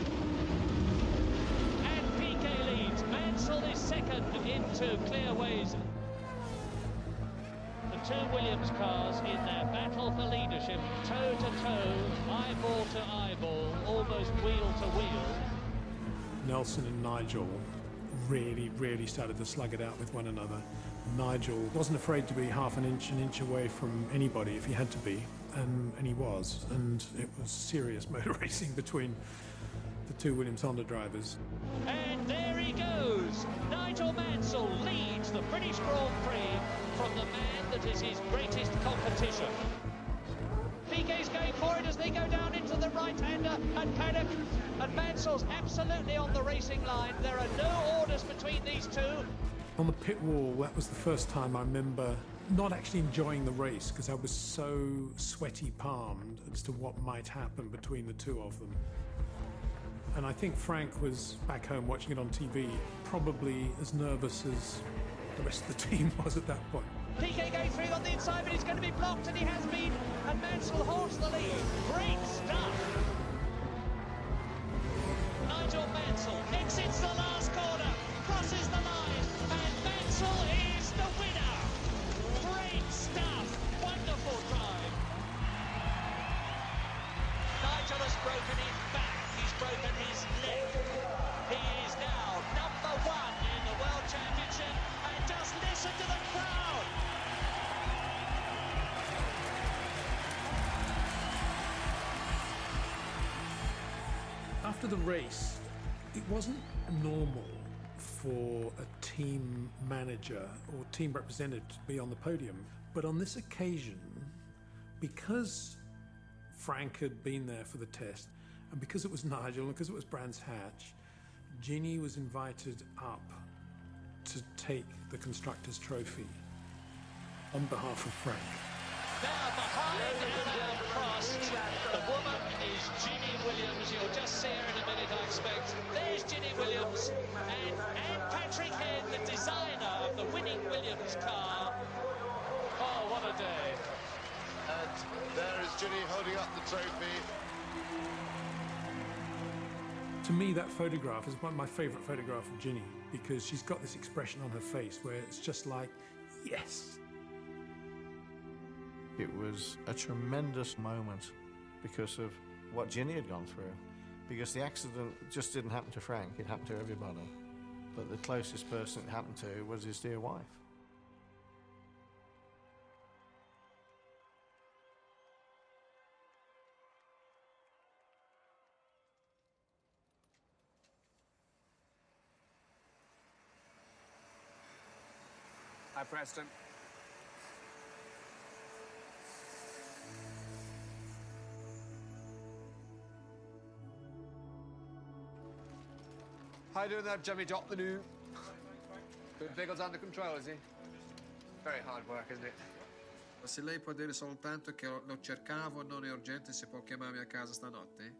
And Piquet leads. Mansell is second into Clearways. The two Williams cars in their battle for leadership, toe to toe, eyeball to eyeball, almost wheel to wheel. Nelson and Nigel really started to slug it out with one another. Nigel wasn't afraid to be half an inch away from anybody if he had to be, and he was. And it was serious motor racing between the two Williams Honda drivers. And there he goes. Nigel Mansell leads the British Grand Prix from the man that is his greatest competition. Piquet's going for it as they go down into the right-hander, and Paddock and Mansell's absolutely on the racing line. There are no orders between these two. On the pit wall, that was the first time I remember not actually enjoying the race because I was so sweaty palmed as to what might happen between the two of them. And I think Frank was back home watching it on TV, probably as nervous as the rest of the team was at that point. Piquet going through on the inside, but he's going to be blocked, and he has been, and Mansell holds the lead. Great stuff! Nigel Mansell exits the last corner, crosses the line, and Mansell is the winner! Great stuff! Wonderful drive! Nigel has broken his back, he's broken his leg. He is now #1 in the World Championship, and just listen to the crowd! After the race, it wasn't normal for a team manager or team representative to be on the podium. But on this occasion, because Frank had been there for the test, and because it was Nigel, and because it was Brands Hatch, Ginny was invited up to take the Constructors' Trophy on behalf of Frank. Now behind Anna Prost, the woman is Ginny Williams. You'll just see her in a minute, I expect. There's Ginny Williams and Patrick Head, the designer of the winning Williams car. Oh, what a day. And there is Ginny holding up the trophy. To me, that photograph is one of my favourite photographs of Ginny because she's got this expression on her face where it's just like, yes. It was a tremendous moment because of what Ginny had gone through. Because the accident just didn't happen to Frank, it happened to everybody. But the closest person it happened to was his dear wife. Preston. How you doing there, Jimmy Dot the new? Good Biggles under control, is he? Very hard work, isn't it? Se lei può dire soltanto che lo cercavo, non è urgente, se può chiamarmi a casa stanotte?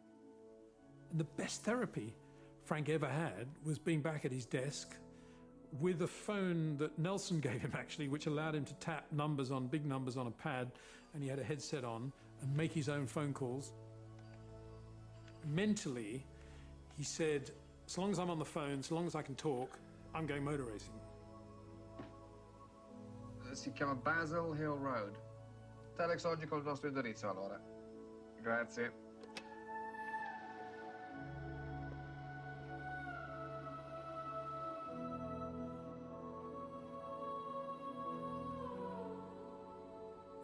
The best therapy Frank ever had was being back at his desk with a phone that Nelson gave him, actually, which allowed him to tap big numbers on a pad, and he had a headset on and make his own phone calls. Mentally, he said, as long as I'm on the phone, so long as I can talk, I'm going motor racing. Si chiama Basil Hill Road. Telex oggi col nostro indirizzo, allora. Grazie.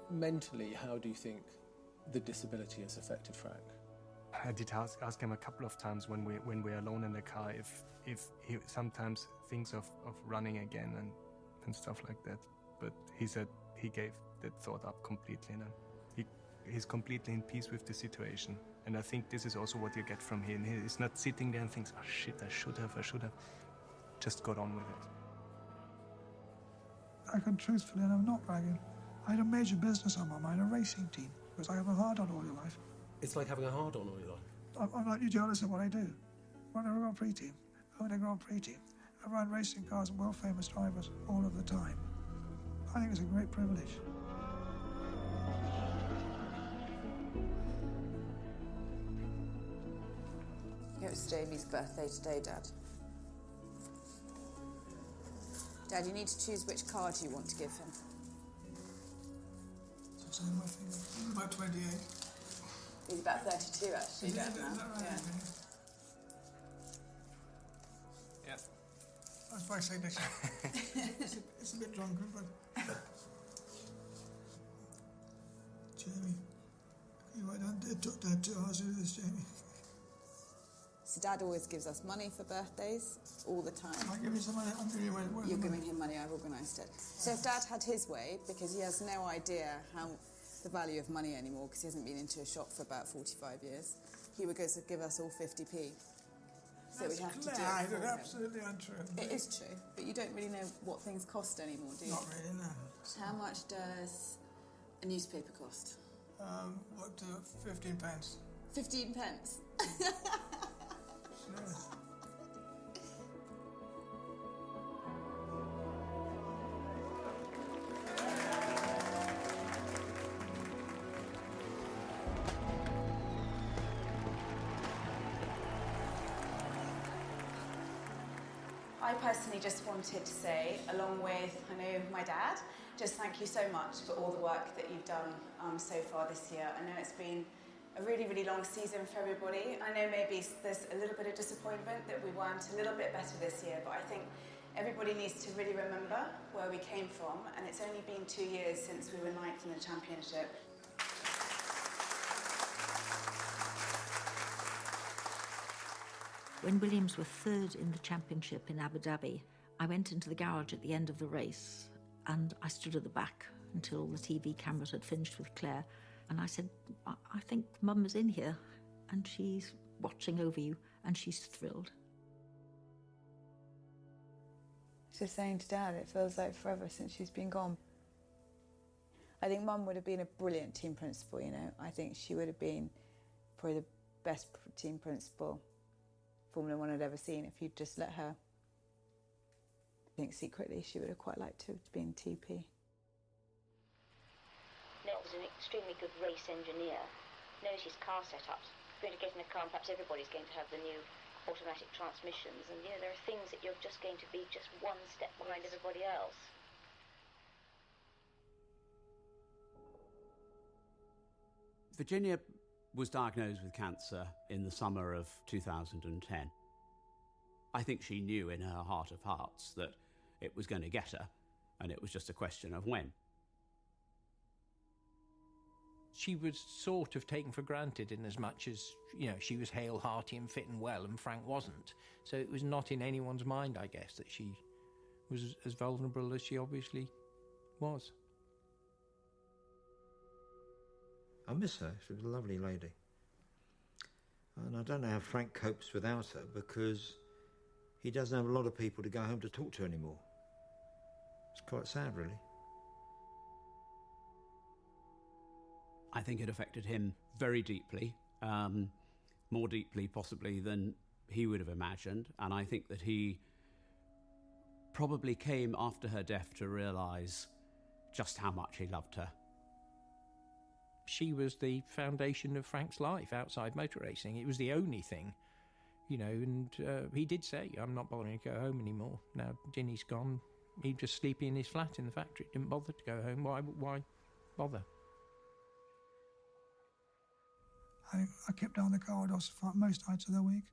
Mentally, how do you think the disability has affected Frank? I did ask him a couple of times when we're alone in the car if he sometimes thinks of running again and stuff like that. But he said he gave that thought up completely, and he's completely in peace with the situation. And I think this is also what you get from him. He's not sitting there and thinks, oh shit, I should have. Just got on with it. I can truthfully, and I'm not bragging, I had a major business on my mind, a racing team, because I have a hard-on all your life. It's like having a hard-on all your life. I'm like you jealous of what I do. I run a Grand Prix team, I own a Grand Prix team. I run racing cars and world-famous drivers all of the time. I think it's a great privilege. It was Jamie's birthday today, Dad. Dad, you need to choose which card you want to give him. So my finger. He's about 28. He's about 32, actually, Dad, now. Right? Yeah. That's my signature. it's a bit drunken, but... Jamie, it took Dad 2 hours to do this, Jamie. So Dad always gives us money for birthdays, all the time. I'll give you some money. I'm giving you money. You're giving him money, I've organised it. So if Dad had his way, because he has no idea the value of money anymore, because he hasn't been into a shop for about 45 years, he would go to give us all 50p. So we have to do it for him. Absolutely untrue. It is true, but you don't really know what things cost anymore, do you? Not really, no. How much does a newspaper cost? 15 pence. 15 pence? I personally just wanted to say, along with, I know, my dad, just thank you so much for all the work that you've done so far this year. I know it's been a really, really long season for everybody. I know maybe there's a little bit of disappointment that we weren't a little bit better this year, but I think everybody needs to really remember where we came from, and it's only been 2 years since we were ninth in the championship. When Williams were third in the championship in Abu Dhabi, I went into the garage at the end of the race and I stood at the back until the TV cameras had finished with Claire. And I said, I think Mum is in here and she's watching over you and she's thrilled. Just saying to Dad, it feels like forever since she's been gone. I think Mum would have been a brilliant team principal, you know. I think she would have been probably the best team principal Formula One had ever seen if you'd just let her. I think secretly she would have quite liked to have been TP. Nell was an extremely good race engineer, knows his car setups. Going to get in a car and perhaps everybody's going to have the new automatic transmissions, and you know, there are things that you're just going to be just one step behind everybody else. Virginia was diagnosed with cancer in the summer of 2010. I think she knew in her heart of hearts that it was going to get her, and it was just a question of when. She was sort of taken for granted in as much as, you know, she was hale, hearty and fit and well, and Frank wasn't. So it was not in anyone's mind, I guess, that she was as vulnerable as she obviously was. I miss her. She was a lovely lady. And I don't know how Frank copes without her, because he doesn't have a lot of people to go home to talk to anymore. It's quite sad, really. I think it affected him very deeply, more deeply possibly than he would have imagined, and I think that he probably came after her death to realise just how much he loved her. She was the foundation of Frank's life outside motor racing. It was the only thing, you know, and he did say, I'm not bothering to go home anymore. Now Ginny's gone, he'd just sleep in his flat in the factory, didn't bother to go home. Why bother? I kept down the corridors for most nights of the week.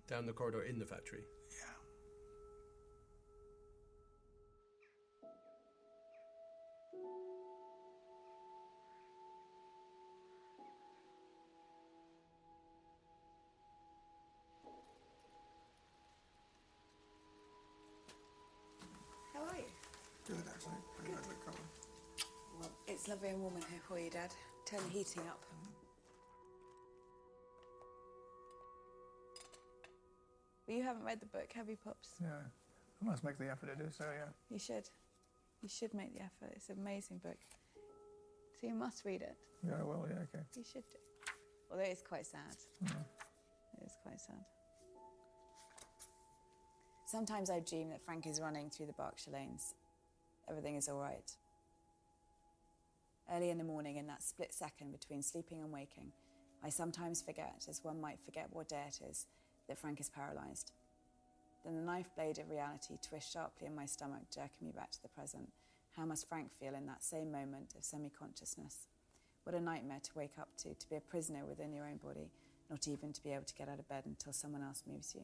Down the corridor in the factory? Yeah. How are you? Good, actually. Pretty good. Well, it's lovely and warm in here for you, Dad. Turn the heating up. Well, you haven't read the book, have you, Pops? Yeah. I must make the effort to do so, yeah. You should. You should make the effort. It's an amazing book. So you must read it. Yeah, well, yeah, okay. You should do. Although it's quite sad. Mm. It is quite sad. Sometimes I dream that Frank is running through the Berkshire lanes. Everything is all right. Early in the morning, in that split second between sleeping and waking, I sometimes forget, as one might forget what day it is, that Frank is paralysed. Then the knife blade of reality twists sharply in my stomach, jerking me back to the present. How must Frank feel in that same moment of semi-consciousness? What a nightmare to wake up to be a prisoner within your own body, not even to be able to get out of bed until someone else moves you.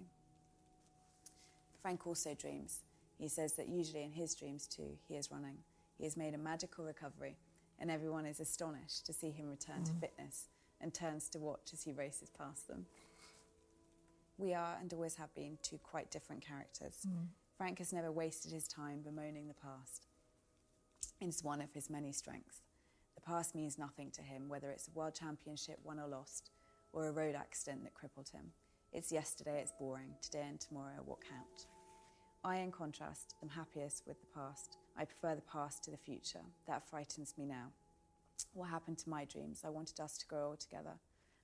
Frank also dreams. He says that usually in his dreams too, he is running. He has made a magical recovery, and everyone is astonished to see him return to fitness and turns to watch as he races past them. We are, and always have been, two quite different characters. Frank has never wasted his time bemoaning the past. It's one of his many strengths. The past means nothing to him, whether it's a world championship won or lost, or a road accident that crippled him. It's yesterday, it's boring. Today and tomorrow, what count? I, in contrast, am happiest with the past. I prefer the past to the future. That frightens me now. What happened to my dreams? I wanted us to grow old together.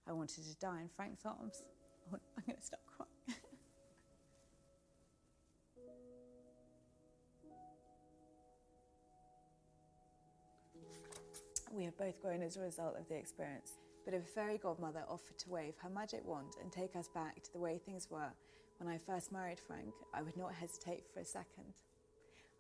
I wanted to die in Frank's arms. I'm going to stop crying. We have both grown as a result of the experience. But if a fairy godmother offered to wave her magic wand and take us back to the way things were when I first married Frank, I would not hesitate for a second.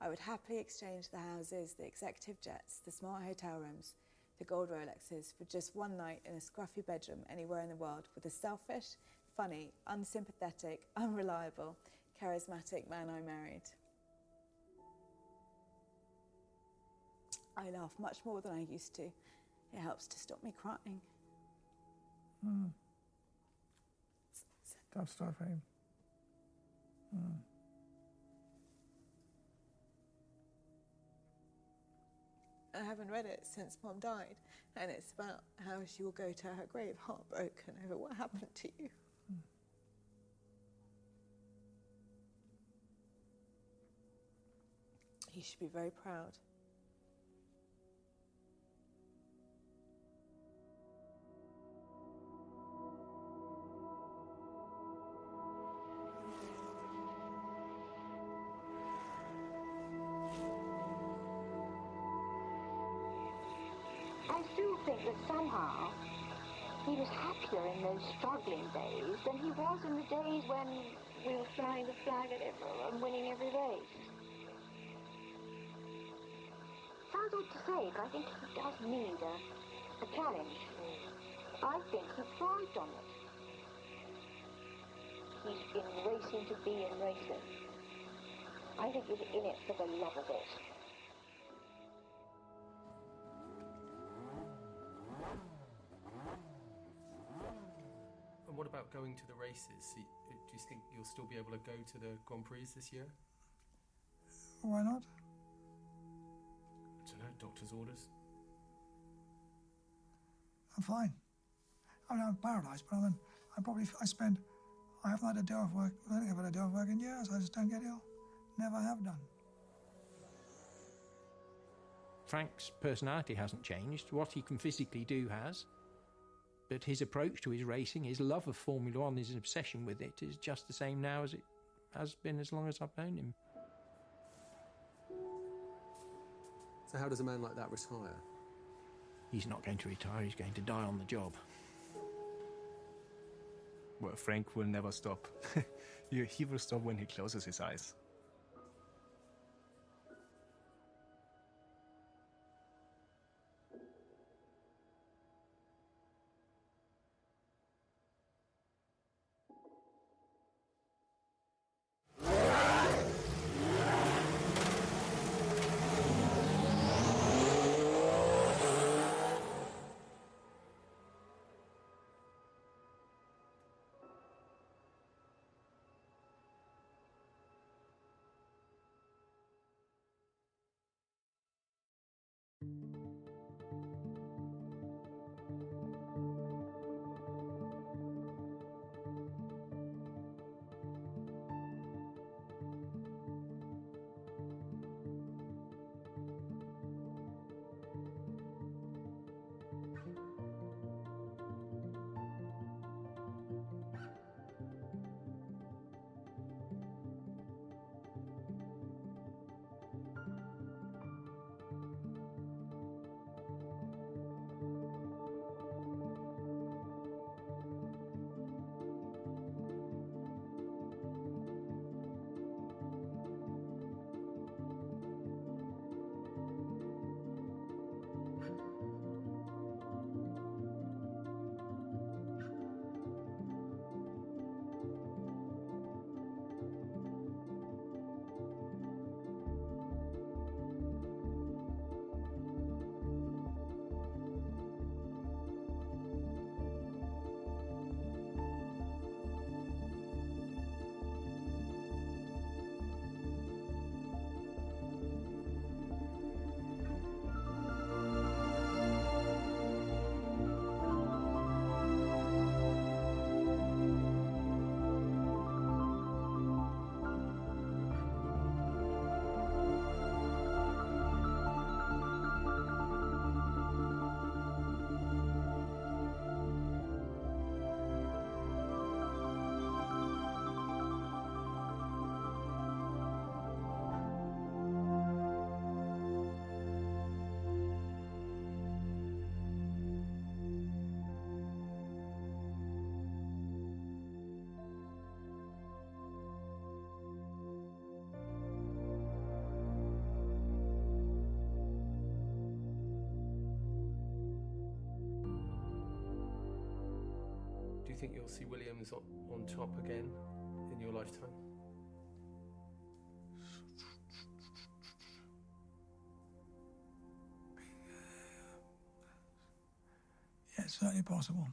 I would happily exchange the houses, the executive jets, the smart hotel rooms, the gold Rolexes for just one night in a scruffy bedroom anywhere in the world with a selfish, funny, unsympathetic, unreliable, charismatic man I married. I laugh much more than I used to. It helps to stop me crying. Tough stuff, eh? I haven't read it since Mom died, and it's about how she will go to her grave heartbroken over what happened to you. You should be very proud. I still think that somehow he was happier in those struggling days than he was in the days when we were flying the flag at and winning every race. Sounds odd to say, but I think he does need a challenge. I think he thrived on it. He's been racing to be in racing. I think he's in it for the love of it. And what about going to the races? Do you think you'll still be able to go to the Grand Prix this year? Why not? I don't know, doctor's orders. I'm fine. I mean, I'm paralysed, but I haven't had a day off work. I don't think I've had a day off work in years. I just don't get ill. Never have done. Frank's personality hasn't changed. What he can physically do has. But his approach to his racing, his love of Formula One, his obsession with it is just the same now as it has been as long as I've known him. So how does a man like that retire? He's not going to retire, he's going to die on the job. Well, Frank will never stop. He will stop when he closes his eyes. Do you think you'll see Williams on top again in your lifetime? Yeah, it's certainly possible.